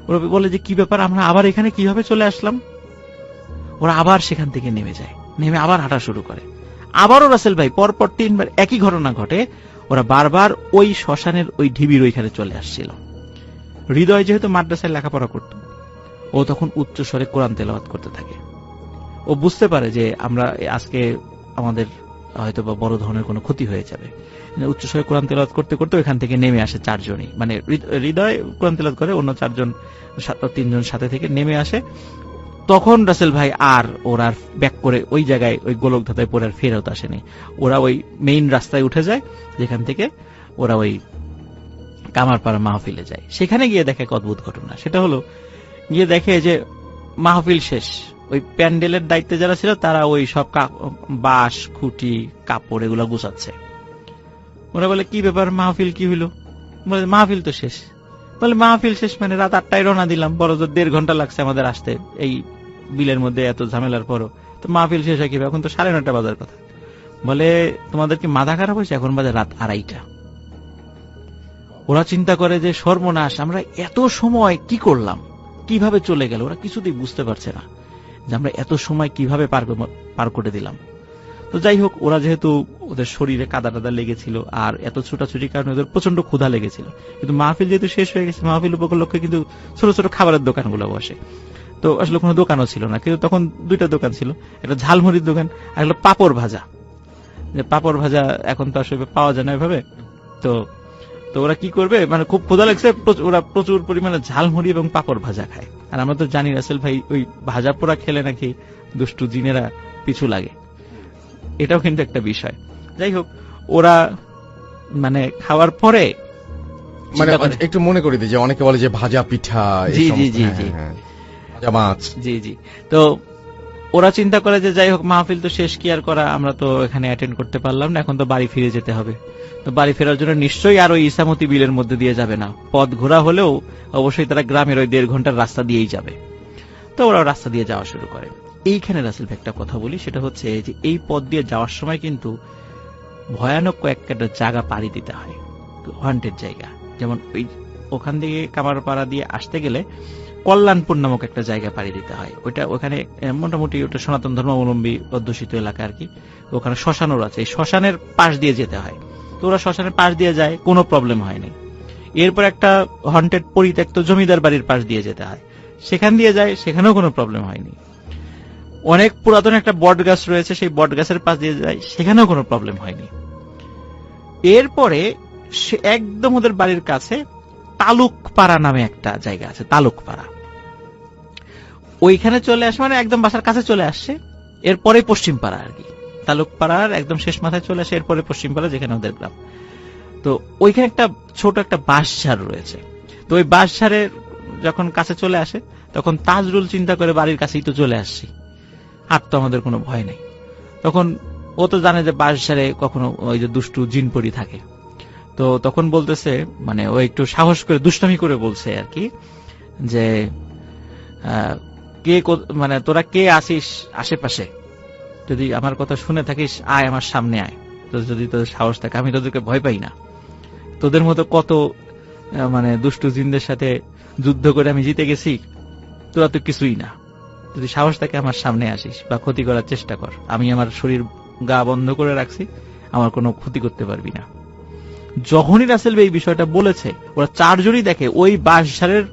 ওরা বলে যে কি ব্যাপার, আমরা আবার এখানে কিভাবে চলে আসলাম? ওরা আবার সেখান থেকে নেমে যায়, নেমে আবার হাঁটা শুরু করে। আবারও রাসেল ভাই পরপর 3 বার একই ঘটনা ঘটে। ওরা বারবার ওই শ্মশানের ওই ঢিবির ওইখানে চলে আসছিল। হৃদয় যেহেতু মাদ্রাসায় লেখাপড়া করত, ও তখন উচ্চ স্বরে কোরআন তেলাওয়াত করতে থাকে। ও বুঝতে পারে যে আমরা আজকে আমাদের হয়তো বা বড় ধরনের কোনো ক্ষতি হয়ে যাবে। উচ্চ স্বরে কোরআন তেলাওয়াত করতে করতে ওইখান থেকে নেমে আসে 4 জনই, মানে হৃদয় কোরআন তেলাওয়াত করে, অন্য 3 জন সাথে থেকে নেমে আসে। তখন রাসেল ভাই আর ওরা ব্যাক করে ওই জায়গায় ওই গোলকধাঁধায় পড়ে আর ফেরত আসেনি। ওরা ওই মেইন রাস্তায় উঠে যায়, যেখান থেকে ওরা ওই কামারপাড়া মাহফিলে যায়। সেখানে গিয়ে দেখে এক অদ্ভুত ঘটনা। সেটা হলো, গিয়ে দেখে যে মাহফিল শেষ, ওই প্যান্ডেলের দায়িত্বে যারা ছিল তারা ওই সব বাঁশ, খুঁটি, কাপড় এগুলো গুছাচ্ছে। ওরা বলে কি ব্যাপার, মাহফিল কি হইলো? বলে মাহফিল তো শেষ। বলে মাহফিল শেষ মানে রাত 8টায় রওনা দিলাম, বড় জোর 1.5 ঘন্টা লাগছে আমাদের আসতে এই বিলের মধ্যে এত ঝামেলার পরও, তো মাহফিল শেষ হয় কিভাবে? এখন তো 9:30 বাজার কথা। বলে তোমাদের কি মাথা খারাপ হয়েছে? এখন বাজে রাত 2:30। ওরা চিন্তা করে যে সর্বনাশ, আমরা এত সময় কি করলাম, কিভাবে চলে গেল? ওরা কিছুতেই বুঝতে পারছে না যে আমরা এত সময় কিভাবে পার করে দিলাম। তো যাই হোক, ওরা যেহেতু ওদের শরীরে কাদা টাদা লেগেছিল আর এত ছোটাছুটির কারণে ওদের প্রচন্ড ক্ষুধা লেগেছিল, কিন্তু মাহফিল যেহেতু শেষ হয়ে গেছে, মাহফিল উপলক্ষে কিন্তু ছোট ছোট খাবারের দোকানগুলো বসে। তো আসলে কোনো দোকানও ছিল না, কিন্তু তখন 2টা দোকান ছিল, একটা ঝালমুড়ির দোকান আর একটা পাপড় ভাজা। যে পাপড় ভাজা এখন তো আসলে পাওয়া যায় না এভাবে। তো তো ওরা কি করবে, মানে খুব ক্ষুধা লাগছে, ওরা প্রচুর পরিমাণে ঝালমুড়ি এবং পাপড় ভাজা খায়। আর আমরা তো জানি রাসেল ভাই ওই ভাজা পোড়া খেলে নাকি দুষ্টু জিনেরা পিছু লাগে, এটাও কিন্তু একটা বিষয়। যাই হোক, ওরা মানে খাওয়ার পরে মানে একটু মনে করে দিই যে অনেকে বলে যে ভাজা পিঠা, জি জি জি জি ভাজা মাছ, জি জি। তো ওরা চিন্তা করে যে যাই হোক মাহফিল তো শেষ, কি আর করা, আমরা তো এখানে অ্যাটেন্ড করতে পারলাম না, এখন তো বাড়ি ফিরে যেতে হবে। তো বাড়ি ফেরার জন্য নিশ্চয়ই আর ওই ইসামতি বিলের মধ্যে দিয়ে যাবে না, পথ ঘোরা হলেও অবশ্যই তারা গ্রামের ওই 1.5 ঘন্টার রাস্তা দিয়েই যাবে। তো ওরা রাস্তা দিয়ে যাওয়া শুরু করে। এইখানে রাসেল ভাই একটা কথা বলি, সেটা হচ্ছে যে এই পথ দিয়ে যাওয়ার সময় কিন্তু ভয়ানক কয়েকটা জায়গা পাড়ি দিতে হয়, হন্টেড জায়গা। যেমন ওখান থেকে কামারপাড়া দিয়ে আসতে গেলে কল্যাণপুর নামক একটা জায়গা পাড়ি দিতে হয়। ওখানে মোটামুটি ওটা সনাতন ধর্মাবলম্বী অধ্যুষিত এলাকা আর কি। ওখানে শ্মশানও আছে, এই শ্মশানের পাশ দিয়ে যেতে হয়। তো ওরা শ্মশানের পাশ দিয়ে যায়, কোনো প্রবলেম হয়নি। এরপর একটা হন্টেড পরিত্যক্ত জমিদার বাড়ির পাশ দিয়ে যেতে হয়, সেখান দিয়ে যায়, সেখানেও কোনো প্রবলেম হয়নি। অনেক পুরাতন একটা বট গাছ রয়েছে, সেই বট গাছের পাশ দিয়ে যায়, সেখানেও কোনো প্রবলেম হয়নি। এরপরে সে একদম ওদের বাড়ির কাছে তালুকপাড়া নামে একটা জায়গা আছে, তালুকপাড়া। ওইখানে চলে আসে, মানে একদম বাসার কাছে চলে আসছে। এরপরে পশ্চিম পাড়া আর কি, তালুকপাড়ার একদম শেষ মাথায় চলে আসে, এরপরে পশ্চিম পাড়া যেখানে ওদের গ্রাম। তো ওইখানে একটা ছোট একটা বাঁশঝাড় রয়েছে। তো ওই বাঁশঝাড়ের যখন কাছে চলে আসে, তখন তাজরুল চিন্তা করে বাড়ির কাছেই তো চলে আসছি, আর তো আমাদের কোনো ভয় নেই। তখন ও তো জানে যে বাঁশঝাড়ে কখনো ওই যে দুষ্টু জিনপরি থাকে। তো তখন বলতেছে, মানে ও একটু সাহস করে দুষ্টামি করে বলছে আর কি, যে কে মানে তোরা কে আসিস আশেপাশে, যদি আমার কথা শুনে থাকিস আয় আমার সামনে আয়, তো যদি তোদের সাহস থাকে, আমি তোদেরকে ভয় পাই না, তোদের মতো কত মানে দুষ্টু জিনদের সাথে যুদ্ধ করে আমি জিতে গেছি, তোরা তো কিছুই না, যদি সাহস থাকে আমার সামনে আসিস বা ক্ষতি করার চেষ্টা কর, আমি আমার শরীর গা বন্ধ করে রাখছি, আমার কোনো ক্ষতি করতে পারবি না। যখনই রাসেল এই বিষয়টা বলেছে, ওরা 4 জনই দেখে ওই বাঁশঝাড়ের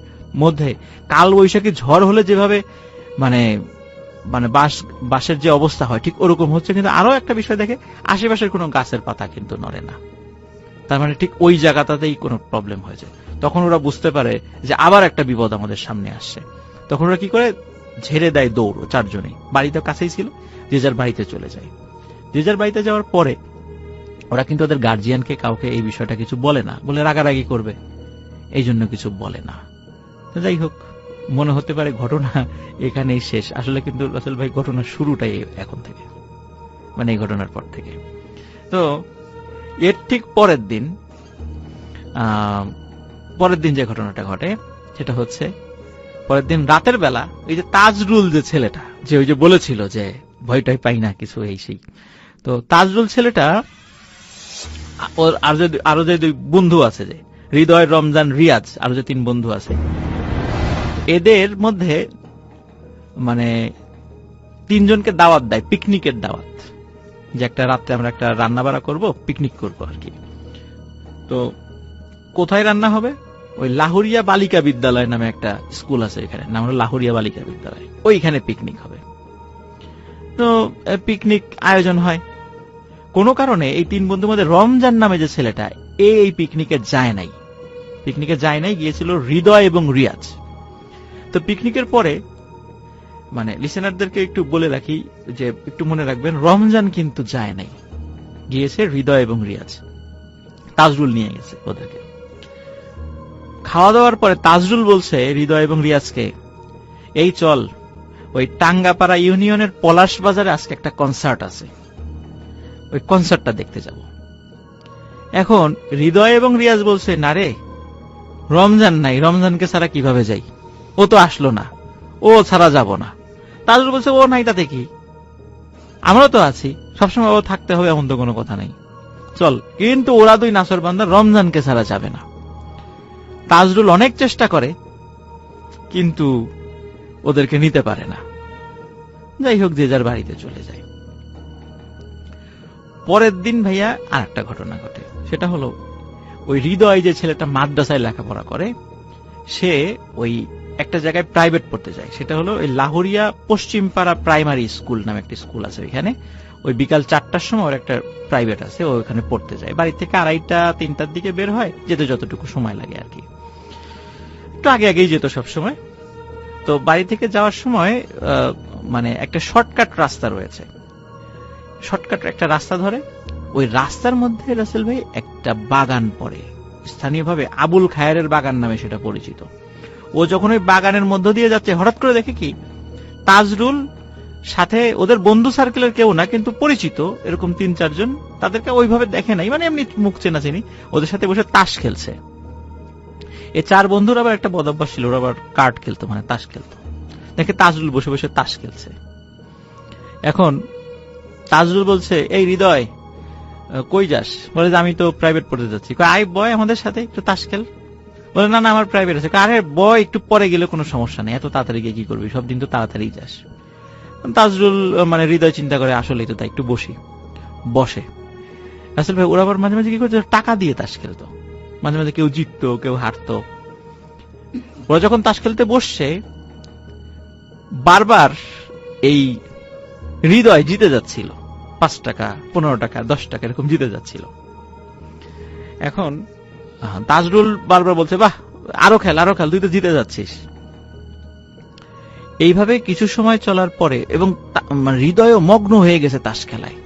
মধ্যে কাল বৈশাখী ঝড় হলে যেভাবে মানে মানে বাঁশের যে অবস্থা হয় ঠিক ওরকম হচ্ছে। কিন্তু আরো একটা বিষয় দেখে, আশেপাশের কোনো গাছের পাতা কিন্তু নড়ে না, তার মানে ঠিক ওই জায়গাটাতেই কোনো প্রবলেম হয়েছে। তখন ওরা বুঝতে পারে যে আবার একটা বিপদ আমাদের সামনে আসছে। তখন ওরা কি করে, ঝেড়ে দেয় দৌড়। 4 জনই বাড়িতে কাছেই ছিল, যে যার বাড়িতে চলে যায়। যে যার বাড়িতে যাওয়ার পরে ওরা কিন্তু ওদের গার্জিয়ানকে কাউকে এই বিষয়টা কিছু বলে না, বলে রাগারাগি করবে, এই জন্য কিছু বলে না। তো যাই হোক, মনে হতে পারে ঘটনা এখানেই শেষ, আসলে কিন্তু রাসেল ভাই ঘটনার শুরুটাই এখন থেকে, মানে এই ঘটনার পর থেকে। তো এর ঠিক পরের দিন যে ঘটনাটা ঘটে, সেটা হচ্ছে পরের দিন রাতের বেলা ওই যে তাজরুল যে ছেলেটা, যে ওই যে বলেছিল যে ভয়টাই পাই না কিছু এই সেই। তো তাজরুল ছেলেটা ওর আরো যে দুই বন্ধু আছে, যে হৃদয়, রমজান, রিয়াজ, আরো যে 3 বন্ধু আছে, এদের মধ্যে মানে 3 জনকে দাওয়াত দেয়, পিকনিকের দাওয়াত, যে একটা রাত্রে আমরা একটা রান্না বাড়া করবো, পিকনিক করবো আর কি। তো কোথায় রান্না হবে? ওই লাহুরিয়া বালিকা বিদ্যালয় নামে একটা স্কুল আছে এখানে, নাম হলো লাহুরিয়া বালিকা বিদ্যালয়, ওইখানে পিকনিক হবে। তো পিকনিক আয়োজন হয়। কোনো কারণে এই 3 বন্ধুর মধ্যে রমজান নামে যে ছেলেটা, এই পিকনিকে যায় নাই। পিকনিকে যায় নাই, গিয়েছিল হৃদয় এবং রিয়াজ। তো পিকনিকের পরে মানে লিসেনারদেরকে একটু বলে রাখি, যে একটু মনে রাখবেন, রমজান কিন্তু যায় নাই, গিয়েছে হৃদয় এবং রিয়াজ। তাজরুল নিয়ে গেছে ওদেরকে। খাওয়া দাওয়ার পরে তাজরুল বলছে হৃদয় এবং রিয়াজকে, এই চল ওই টাঙ্গাপাড়া ইউনিয়নের পলাশ বাজারে আজকে একটা কনসার্ট আছে, ওই কনসার্টটা দেখতে যাব। এখন হৃদয় এবং রিয়াজ বলছে, না রে, রমজান নাই, রমজানকে ছাড়া কিভাবে যাই, ও তো আসলো না, ও ছাড়া যাব না। তাজরুল বলছে, ও নাই তাতে কি, আমরা তো আছি, সবসময় ও থাকতে হবে এমন তো কোনো কথা নেই, চল। কিন্তু ওরা 2 নাছরবান্দা রমজানকে ছাড়া যাবে না। তাজরুল অনেক চেষ্টা করে, কিন্তু ওদেরকে নিতে পারে না। যাই হোক, যে যার বাড়িতে চলে যায়। পরের দিন ভাইয়া আর একটা ঘটনা ঘটে। সেটা হলো, ওই হৃদয় যে ছেলেটা মাদ্রাসায় লেখাপড়া করে, সে ওই একটা জায়গায় প্রাইভেট পড়তে যায়। সেটা হলো ওই লাহুরিয়া পশ্চিমপাড়া প্রাইমারি স্কুল নামে একটা স্কুল আছে ওইখানে। ওই বিকাল 4টার সময় ওর একটা প্রাইভেট আছে, ও ওখানে পড়তে যায়। বাড়ি থেকে 2:30-3টার দিকে বের হয়, যেতে যতটুকু সময় লাগে আর কি। একটু আগে আগেই যেত সব সময়। তো বাড়ি থেকে যাওয়ার সময় মানে একটা শর্টকাট রাস্তা রয়েছে, শর্টকাট একটা রাস্তা ধরে। ওই রাস্তার মধ্যে রাসেল ভাই একটা বাগান পড়ে, স্থানীয়ভাবে আবুল খায়েরের বাগান নামে সেটা পরিচিত। ও যখন ওই বাগানের মধ্য দিয়ে যাচ্ছে, হঠাৎ করে দেখে কি, তাজরুল সাথে, ওদের বন্ধু সার্কেলের কেউ না, কিন্তু পরিচিত এরকম 3-4 জন, তাদেরকে ওইভাবে দেখে নাই, মানে এমনি মুখ চেনা চিনি, ওদের সাথে বসে তাস খেলছে। এই 4 বন্ধুর আবার একটা বদ অভ্যাস ছিল, ওরা আবার কার্ড খেলতো, মানে তাস খেলতো। দেখে তাজরুল বসে বসে তাস খেলছে। এখন তাজরুল বলছে, এই হৃদয়, কই যাস? বলে যে, আমি তো প্রাইভেট পড়তে যাচ্ছি। আয় বয় আমাদের সাথে একটু তাস খেল। বলে, না না, আমার প্রাইভেট আছে। আরে বয়, একটু পরে গেলে কোনো সমস্যা নেই, এত তাড়াতাড়ি গিয়ে কি করবি, সব দিন তো তাড়াতাড়ি যাস। তাজরুল মানে হৃদয় চিন্তা করে, আসলেই তো তাই, একটু বসি। বসে। আসলে ভাই, ওরা আবার মাঝে মাঝে কি করতো, টাকা দিয়ে তাস খেলতো। মাঝে মাঝে কেউ জিততো, কেউ হারতো। ওরা যখন তাস খেলতে বসছে, বারবার এই হৃদয় জিতে যাচ্ছিল, 5 টাকা, 15 টাকা, 10 টাকা এরকম জিতে যাচ্ছিল। এখন তাজরুল বারবার বলছে, বাহ, আরো খেল, আরো খেল, তুই তো জিতে যাচ্ছিস। এইভাবে কিছু সময় চলার পরে, এবং হৃদয়ও মগ্ন হয়ে গেছে তাস খেলায়।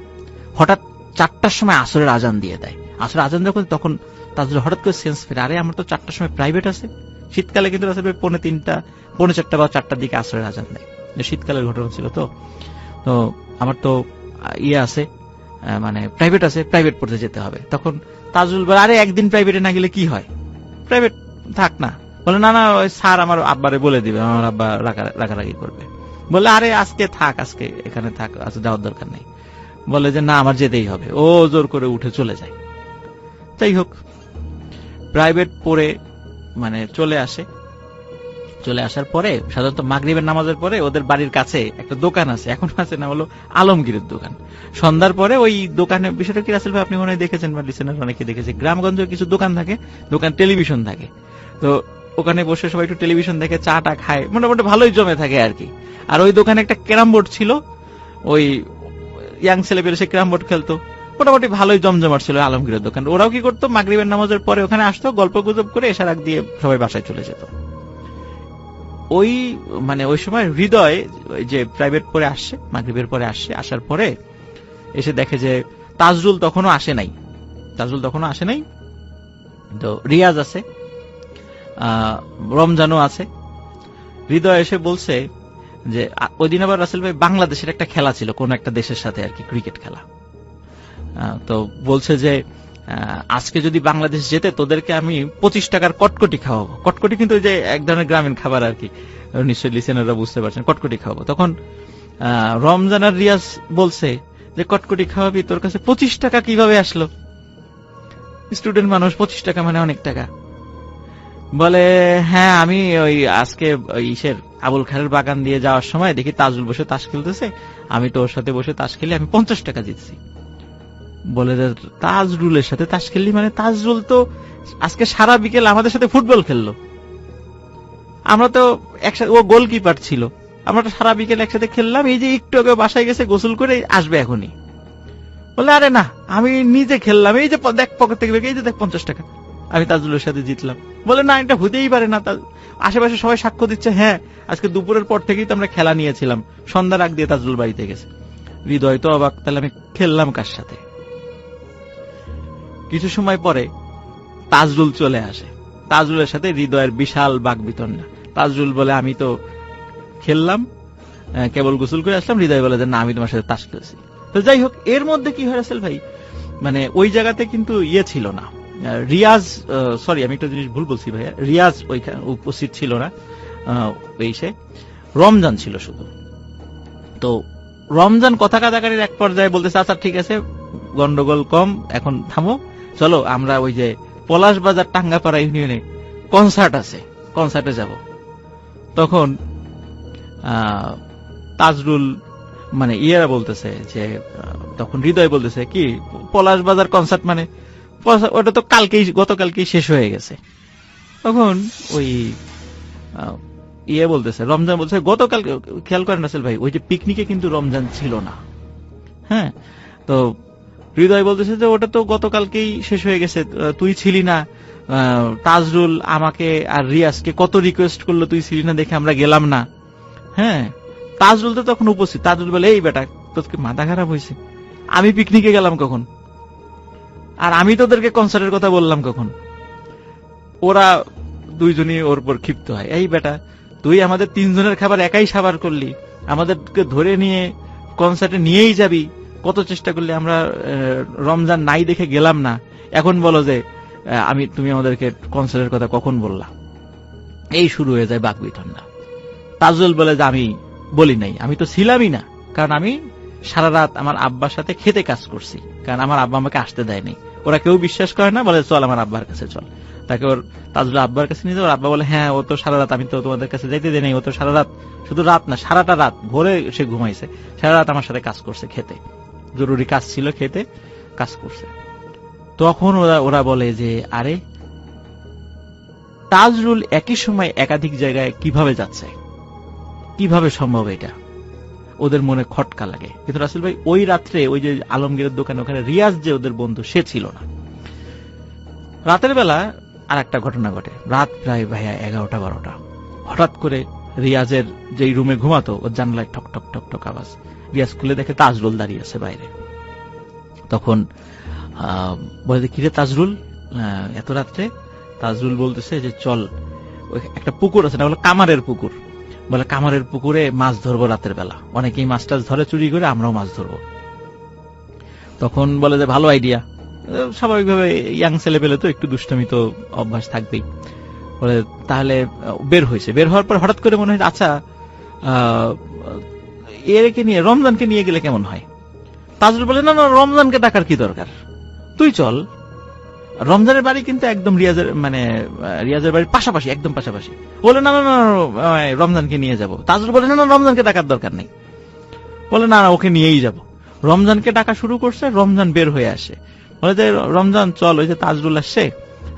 হঠাৎ 4টার সময় আসরের আজান দিয়ে দেয়। আসরের আজান যখন, তখন তাজরুল হঠাৎ করে সেন্স ফেরে, আরে আমার তো 4টার সময় প্রাইভেট আছে। শীতকালে কিন্তু আসলে 3:45, 4:45 বা 4টার দিকে আসরের আজান দেয়, শীতকালের ঘটনা ছিল। তো তো আমার তো ইয়ে আছে, মানে প্রাইভেট আছে, প্রাইভেট পড়তে যেতে হবে। তখন তাজরুল বলে, আরে একদিন প্রাইভেটে না গেলে কি হয়, প্রাইভেট থাক না। বলে, না না, ওই স্যার আমার আব্বারে বলে দিবে, আমার আব্বা রাগারাগি করবে। বলে, আরে আজকে থাক, আজকে এখানে থাক, আজকে যাওয়ার দরকার নেই। বলে যে, না, আমার যেতেই হবে। ও জোর করে উঠে চলে যায়। যাই হোক, প্রাইভেট পড়ে মানে চলে আসে। চলে আসার পরে সাধারণত মাগরিবের নামাজের পরে ওদের বাড়ির কাছে একটা দোকান আছে, এখন আছে না, হলো আলমগীরের দোকান। সন্ধ্যার পরে ওই দোকানের বিষয়টা কি রাসেল ভাই আপনি মনে হয় দেখেছেন, বা লিসেনার অনেকে দেখেছে, গ্রামগঞ্জে কিছু দোকান থাকে, দোকান টেলিভিশন থাকে। তো ওখানে বসে সবাই একটু টেলিভিশন দেখে, চাটা খায়, মোটামুটি ভালোই জমে থাকে আর কি। আর ওই দোকানে একটা ক্যারাম বোর্ড ছিল, ওই ইয়াং ছেলেপেলে সে ক্যারাম বোর্ড খেলতো, মোটামুটি ভালোই জমজমাট ছিল আলমগীরের দোকান। ওরাও কি করতো, মাগরিবের নামাজের পরে ওখানে আসতো, গল্প গুজব করে এসার আগ দিয়ে সবাই বাসায় চলে যেত। ওই মানে ওই সময় হৃদয় যে প্রাইভেট পরে আসছে, মাগরিবের পরে আসছে, আসার পরে এসে দেখে যে তাজরুল তখনও আসে নাই। তাজরুল তখনও আসে নাই। তো রিয়াজ আছে, রমজানও আছে। হৃদয় এসে বলছে যে, ওই দিন আবার রাসেল ভাই বাংলাদেশের একটা খেলা ছিল, কোন একটা দেশের সাথে আর কি, ক্রিকেট খেলা। তো বলছে যে, আজকে যদি বাংলাদেশ জেতে, তোদেরকে আমি 25 টাকার কটকটি খাওয়াবো। কটকটি কিন্তু ওই যে এক ধরনের গ্রামীণ খাবার আর কি, নিশ্চয়ই লিসেনাররা বুঝতে পারছেন, কটকটি খাওয়াবো। তখন রমজান আর রিয়াজ বলছে যে কটকটি খাওয়াবি, তোর কাছে 25 টাকা কিভাবে আসলো? স্টুডেন্ট মানুষ, 25 টাকা মানে অনেক টাকা। বলে হ্যাঁ, আমি ওই আজকে ইসের আবুল খায়ের বাগান দিয়ে যাওয়ার সময় দেখি তাজুল বসে তাস খেলতেছে, আমি তো ওর সাথে বসে তাস খেলে আমি 50 টাকা জিতছি। বলে যে তাজরুলের সাথে তাস খেললি মানে? তাজরুল তো আজকে সারা বিকেল আমাদের সাথে ফুটবল খেললো, আমরা তো একসাথে, ও গোলকিপার ছিল, আমরা তো সারা বিকেল একসাথে খেললাম, এই যে একটু আগে বাসায় গেছে গোসল করে আসবে এখনই। বলে আরে না, আমি নিজে খেললাম, এই যে দেখ পকেট থেকে, এই যে দেখ 50 টাকা, আমি তাজুলের সাথে জিতলাম। বলে না, এটা হতেই পারে না, আশেপাশে সবাই সাক্ষ্য দিচ্ছে, হ্যাঁ আজকে দুপুরের পর থেকেই তো আমরা খেলা নিয়েছিলাম, সন্ধ্যার আগ দিয়ে তাজুল বাড়িতে গেছে। হৃদয় তো অবাক, তাহলে আমি খেললাম কার সাথে? কিছু সময় পরে তাজরুল চলে আসে, তাজরুলের সাথে হৃদয়ের বিশাল বাকবিতণ্ডা। তাজরুল বলে আমি তো খেললাম, কেবল গোসল করে আসলাম। হৃদয় বলে যে না, আমি তোমার সাথে তাস খেলছি। তো যাই হোক, এর মধ্যে কি হয় রাসেল ভাই, মানে ওই জায়গাতে কিন্তু ইয়ে ছিল না, রিয়াজ, সরি আমি একটা জিনিস ভুল বলছি ভাইয়া, রিয়াজ ওইখানে উপস্থিত ছিল না, সে রমজান ছিল শুধু। তো রমজান কথা কাটাকাটির এক পর্যায়ে বলতেছে আচ্ছা ঠিক আছে, গন্ডগোল কম, এখন থামো, চলো আমরা ওই যে পলাশ বাজার টাঙ্গাপাড়া ইউনিয়নে কনসার্ট আছে, কনসার্টে যাব। তখন তাজরুল মানে ইয়েরা বলতেছে যে, তখন হৃদয় বলতেছে কি পলাশ বাজার কনসার্ট মানে? ওটা তো গতকালকেই শেষ হয়ে গেছে। তখন ওই ইয়ে বলতেছে, রমজান বলছে গতকাল, খেয়াল করেন রাসেল ভাই, ওই যে পিকনিকে কিন্তু রমজান ছিল না। হ্যাঁ, তো হৃদয় বলতেছে যে ওটা তো গতকালকেই শেষ হয়ে গেছে, তুই ছিলি না। তাজরুল আমাকে আর রিয়াজকে কত রিকোয়েস্ট করলো, তুই ছিলি না দেখে আমরা গেলাম না। হ্যাঁ, তাজরুল তো তখন উপস্থিত। তাজরুল বলে এই বেটা, তোকে মাথা খারাপ হয়েছে? আমি পিকনিকে গেলাম কখন? আর আমি তোদেরকে কনসার্টের কথা বললাম কখন? ওরা দুইজনই ওর উপর ক্ষিপ্ত হয়, এই বেটা তুই আমাদের 3 জনের খাবার একাই সাবার করলি, আমাদেরকে ধরে নিয়ে কনসার্টে নিয়েই যাবি, কত চেষ্টা করলি, আমরা রমজান নাই দেখে গেলাম না, এখন বলো যে তুমি আমাদেরকে কনসার্টের কথা কখন বললা? এই শুরু হয়ে যায় বাকবিতণ্ডা। তাজুল বলে যে আমি বলি নাই, আমি তো ছিলামই না, কারণ আমি সারা রাত আমার আব্বার সাথে খেতে কাজ করছি, কারণ আমার আব্বা আমাকে আসতে দেয়নি। ওরা কেউ বিশ্বাস করে না, বলে চল আমার আব্বার কাছে চল। তাকে ওর তাজুল আব্বার কাছে নিয়ে যায়। ওর আব্বা বলে হ্যাঁ, ও তো সারা রাত, আমি তো তোমাদের কাছে যাইতে দেয় নাই, ও তো সারা রাত, শুধু রাত না সারাটা রাত, ভোরে সে ঘুমাইছে, সারা রাত আমার সাথে কাজ করছে, খেতে জরুরি কাজ ছিল, খেতে কাজ করছে। তখন ওরা বলে যে আরে তাজরুল একই সময় একাধিক জায়গায় কিভাবে যাচ্ছে, কিভাবে সম্ভব এটা? ওদের মনে খটকা লাগে। কিন্তু রাসেল ভাই ওই রাত্রে ওই যে আলমগীরের দোকানে ওখানে রিয়াজ যে ওদের বন্ধু, সে ছিল না। রাতের বেলা আর একটা ঘটনা ঘটে, রাত প্রায় ভাইয়া 11টা-12টা, হঠাৎ করে রিয়াজের যেই রুমে ঘুমাতো ওর জানলায় ঠক ঠক ঠক ঠক আওয়াজ। রিয়াজ খুলে দেখে তাজরুল দাঁড়িয়ে আছে বাইরে। তখন বলে কিরে তাজরুল এত রাত্রে? তাজরুল বলতেছে যে চল, ওই একটা পুকুর আছে না, বলে কামারের পুকুর, বলে কামারের পুকুরে মাছ ধরবো রাতের বেলা, অনেকেই মাছ টাছ ধরে চুরি করে, আমরাও মাছ ধরবো। তখন বলে যে ভালো আইডিয়া, স্বাভাবিকভাবে ইয়াং ছেলে পেলে তো একটু দুষ্টমি তো অভ্যাস থাকবেই। বলে তাহলে বের হয়েছে, বের হওয়ার পর হঠাৎ করে মনে হয় আচ্ছা এরকে নিয়ে রমজানকে নিয়ে গেলে কেমন হয়? তাজরুল বলে না না, রমজানকে ডাকার কি দরকার, তুই চল। রমজানের বাড়ি কিন্তু একদম রিয়াজের বাড়ির পাশাপাশি, একদম পাশাপাশি। বলে না না না, রমজানকে নিয়ে যাব। তাজরুল বলে না না, রমজানকে ডাকার দরকার নেই। বলে না না, ওকে নিয়েই যাব। রমজানকে ডাকা শুরু করছে, রমজান বের হয়ে আসে, বলে যে রমজান চল, ওই যে তাজরুল আসছে,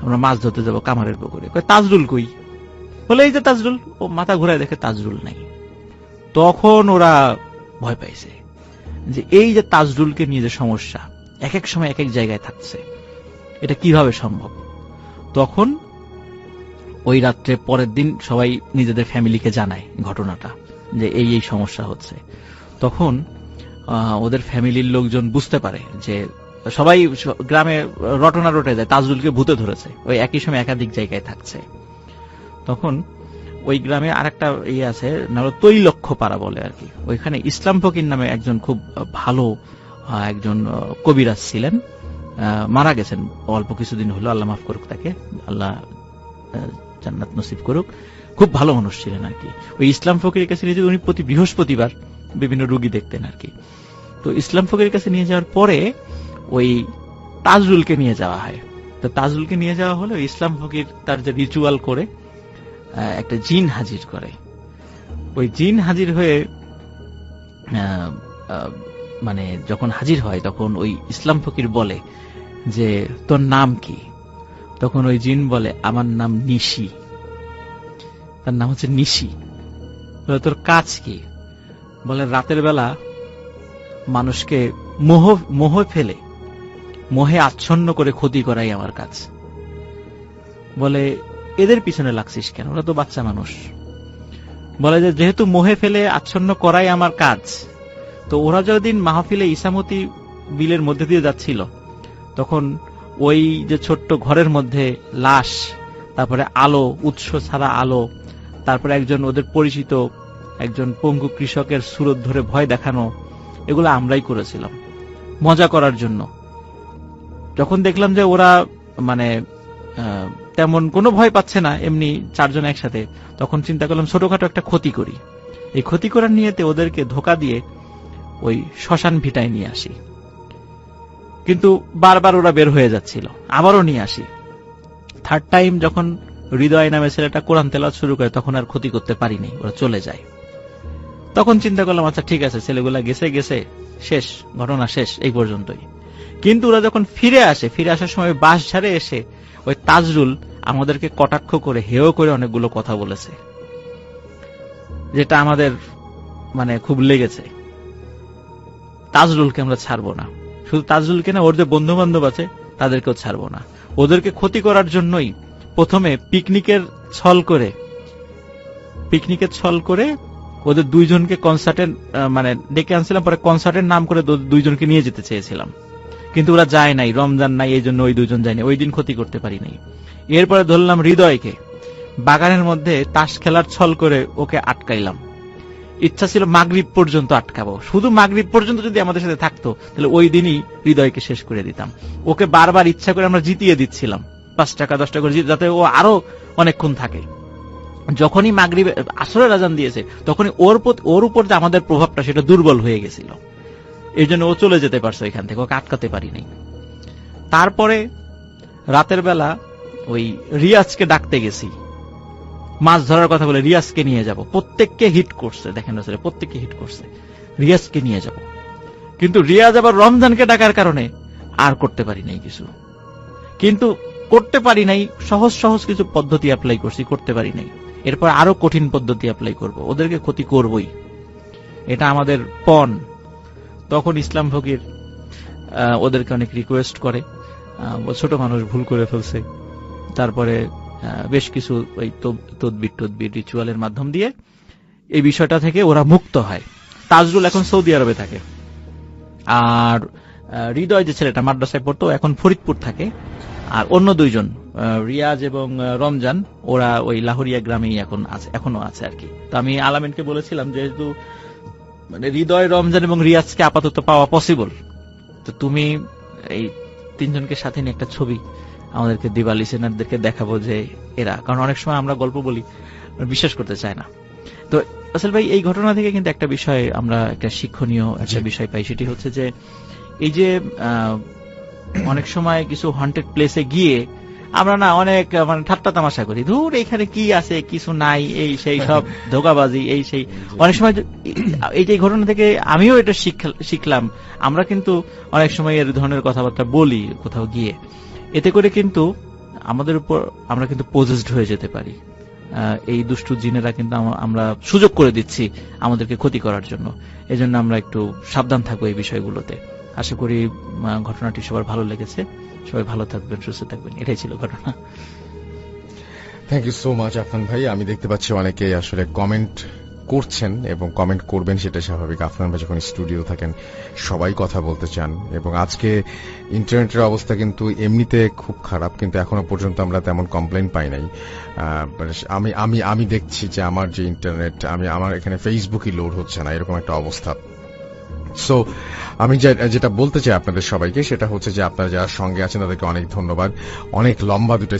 আমরা মাছ ধরতে যাব কামারের পুকুরে। তাজরুল কই? বলে এই যে তাজরুল। ও মাথা ঘুরায় দেখে তাজরুল নাই। তখন ওরা ভয় পাইছে যে এই যে তাজরুলকে নিয়ে যে সমস্যা, এক এক সময় এক এক জায়গায় থাকছে, এটা কিভাবে সম্ভব? তখন ওই রাত্রে পরের দিন সবাই নিজেদের ফ্যামিলিকে জানায় ঘটনাটা, যে এই এই সমস্যা হচ্ছে। তখন ওদের ফ্যামিলির লোকজন বুঝতে পারে যে সবাই গ্রামে রটনা রটে যায়, তাজরুলকে ভূতে ধরেছে, ওই একই সময় একাধিক জায়গায় থাকছে। তখন ওই গ্রামে আরেকটা ইয়ে আছে, তৈলক্ষ পাড়া বলে আর কি, ওইখানে ইসলাম ফকির নামে একজন খুব ভালো একজন কবিরাজ ছিলেন, মারা গেছেন অল্প কিছুদিন হলো, আল্লাহ মাফ করুক তাকে, আল্লাহ জান্নাত নসিব করুক। খুব ভালো মানুষ ছিলেন আর কি। ওই ইসলাম ফকিরের কাছে নিয়ে, উনি প্রতি বৃহস্পতিবার বিভিন্ন রোগী দেখতেন আর কি। তো ইসলাম ফকিরের কাছে নিয়ে যাওয়ার পরে ওই তাজরুলকে নিয়ে যাওয়া হয়। তো তাজরুলকে নিয়ে যাওয়া হলো, ইসলাম ফকির তার যে রিচুয়াল করে একটা জিন হাজির করে। ওই জিন হাজির হয়ে মানে যখন হাজির হয় তখন ওই ইসলাম ফকির বলে যে তোর নাম কি? তখন ওই জিন বলে আমার নাম নিশি। তার নাম হচ্ছে নিশি। বলে তোর কাজ কি? বলে রাতের বেলা মানুষকে মোহে আচ্ছন্ন করে ক্ষতি করাই আমার কাজ। বলে এদের পিছনে লাগছিস কেন? ওরা তো বাচ্চা মানুষ। বলে যে যেহেতু মোহে ফেলে আচ্ছন্ন করাই আমার কাজ, তো ওরা যতদিন মাহফিলে ইসামতি বিলের মধ্যে দিয়ে যাচ্ছিল তখন ওই যে ছোট্ট ঘরের মধ্যে লাশ, তারপরে আলো, উৎস ছাড়া আলো, তারপরে একজন ওদের পরিচিত একজন পঙ্গু কৃষকের সুরত ধরে ভয় দেখানো, এগুলো আমরাই করেছিলাম মজা করার জন্য। যখন দেখলাম যে ওরা মানে তেমন কোনো ভয় পাচ্ছে না, এমনি চারজন একসাথে, তখন চিন্তা করলাম ছোটখাটো একটা ক্ষতি করি। এই ক্ষতি করার নিয়েতে ওদেরকে ধোকা দিয়ে ওই শ্মশান ভিটায় নিয়ে আসি। কিন্তু বারবার ওরা বের হয়ে যাচ্ছিল, আবারও নিয়ে আসি। থার্ড টাইম যখন হৃদয় নামে ছেলেটা কোরআন তেলাওয়াত শুরু করে তখন আর ক্ষতি করতে পারিনি, ওরা চলে যায়। তখন চিন্তা করলাম আচ্ছা ঠিক আছে, ছেলেগুলা গেছে শেষ, ঘটনা শেষ এই পর্যন্তই। কিন্তু ওরা যখন ফিরে আসার সময় বাস ঝাড়ে এসে ওই তাজরুল আমাদেরকে কটাক্ষ করে হেয় করে অনেকগুলো কথা বলেছে, যেটা আমাদের মানে খুব লেগেছে। তাজরুলকে আমরা ছাড়বো না, শুধু তাজরুলকে না, ওর যে বন্ধু বান্ধব আছে তাদেরকেও ছাড়বো না। ওদেরকে ক্ষতি করার জন্যই প্রথমে পিকনিকের ছল করে ওদের দুইজনকে কনসার্টে মানে ডেকে আনছিলাম, পরে কনসার্টের নাম করে দুইজনকে নিয়ে যেতে চেয়েছিলাম, কিন্তু ওরা যায় নাই, রমজান নাই, এই জন্য ওই দুইজন যায়নি, ওই দিন ক্ষতি করতে পারি নাই। এরপরে ধরলাম হৃদয়কে, বাগানের মধ্যে তাস খেলার ছল করে ওকে আটকাইলাম। ইচ্ছা ছিল মাগরিব পর্যন্ত আটকাবো, শুধু মাগরিব পর্যন্ত যদি আমাদের সাথে থাকতো তাহলে ওই দিনই হৃদয়কে শেষ করে দিতাম। ওকে বারবার ইচ্ছা করে আমরা জিতিয়ে দিচ্ছিলাম, 5 টাকা 10 টাকা করে, যাতে ও আরো অনেকক্ষণ থাকে। যখনই মাগরিব আসরের আজান দিয়েছে তখনই ওর উপর যে আমাদের প্রভাবটা সেটা দুর্বল হয়ে গেছিল, এই জন্য ও চলে যেতে পারছে এখান থেকে, ওকে আটকাতে পারিনি। তারপরে রাতের বেলা ওই রিয়াজকে ডাকতে গেছি, মাছ ধরার কথা বলে রিয়াজকে নিয়ে যাব, প্রত্যেককে হিট করছে, দেখেন প্রত্যেককে হিট করছে, রিয়াজকে নিয়ে যাব। কিন্তু রিয়াজ আবার রমজানকে ডাকার কারণে আর করতে পারি নাই কিছু, কিন্তু করতে পারি নাই, সহজ কিছু পদ্ধতি অ্যাপ্লাই করছি, করতে পারি নাই। এরপর আরো কঠিন পদ্ধতি অ্যাপ্লাই করব, ওদেরকে ক্ষতি করবই, এটা আমাদের পণ। তখন ইসলাম ফকির ওদেরকে অনেক রিকোয়েস্ট করে, ছোট মানুষ ভুল করে ফেলছে। তারপরে বেশ কিছু ওই তদবির রিচুয়ালের মাধ্যম দিয়ে এই বিষয়টা থেকে ওরা মুক্ত হয়। তাজরুল এখন সৌদি আরবে থাকে, আর হৃদয় যে ছেলেটা মাদ্রাসায় পড়তো এখন ফরিদপুর থাকে, আর অন্য দুইজন রিয়াজ এবং রমজান ওরা ওই লাহোরিয়া গ্রামেই এখনো আছে আর কি। তো আমি আলামিনকে বলেছিলাম যেহেতু মানে হৃদয়, রমজান এবং রিয়াজকে আপাতত পাওয়া পসিবল, তো তুমি এই তিনজনকে সাথে নিয়ে একটা ছবি আমাদেরকে দিবা, লিসেনারদেরকে দেখাবো যে এরা, কারণ অনেক সময় আমরা গল্প বলি বিশ্বাস করতে চায় না। তো আসল ভাই এই ঘটনা থেকে কিন্তু একটা বিষয় আমরা একটা শিক্ষণীয় একটা বিষয় পাই, সেটি হচ্ছে যে এই যে অনেক সময় কিছু হন্টেড প্লেসে গিয়ে আমরা না অনেক মানে ঠাট্টা তামাশা করি, ধুর এখানে কি আছে কিছু নাই, এই সেই সব ধোঁকাবাজি, এই সেই। অনেক সময় এই যে ঘটনা থেকে আমিও এটা শিখলাম, আমরা কিন্তু অনেক সময় এর ধরনের কথাবার্তা বলি কোথাও গিয়ে, এতে করে কিন্তু আমাদের উপর আমরা কিন্তু পজেসড হয়ে যেতে পারি। এই দুষ্টু জিনেরা কিন্তু আমরা সুযোগ করে দিচ্ছি আমাদেরকে ক্ষতি করার জন্য। এজন্য আমরা একটু সাবধান থাকবো এই বিষয়গুলোতে। আশা করি ঘটনাটি সবার ভালো লেগেছে, সবাই ভালো থাকবেন, সুস্থ থাকবেন, এটাই ছিল ঘটনা। Thank you so much Afnan ভাই। আমি দেখতে পাচ্ছি অনেকে আসলে কমেন্ট করছেন এবং কমেন্ট করবেন, সেটা স্বাভাবিক। আফনান ভাই যখন স্টুডিও থাকেন সবাই কথা বলতে চান, এবং আজকে ইন্টারনেটের অবস্থা কিন্তু এমনিতে খুব খারাপ, কিন্তু এখনো পর্যন্ত আমরা তেমন কমপ্লেন পাই নাই। আমি দেখছি যে আমার যে ইন্টারনেট, আমার এখানে ফেসবুকই লোড হচ্ছে না, এরকম একটা অবস্থা। সো আমি যেটা বলতে চাই আপনাদের সবাইকে সেটা হচ্ছে যে আপনারা যারা সঙ্গে আছেন তাদেরকে অনেক ধন্যবাদ। অনেক লম্বা দুটো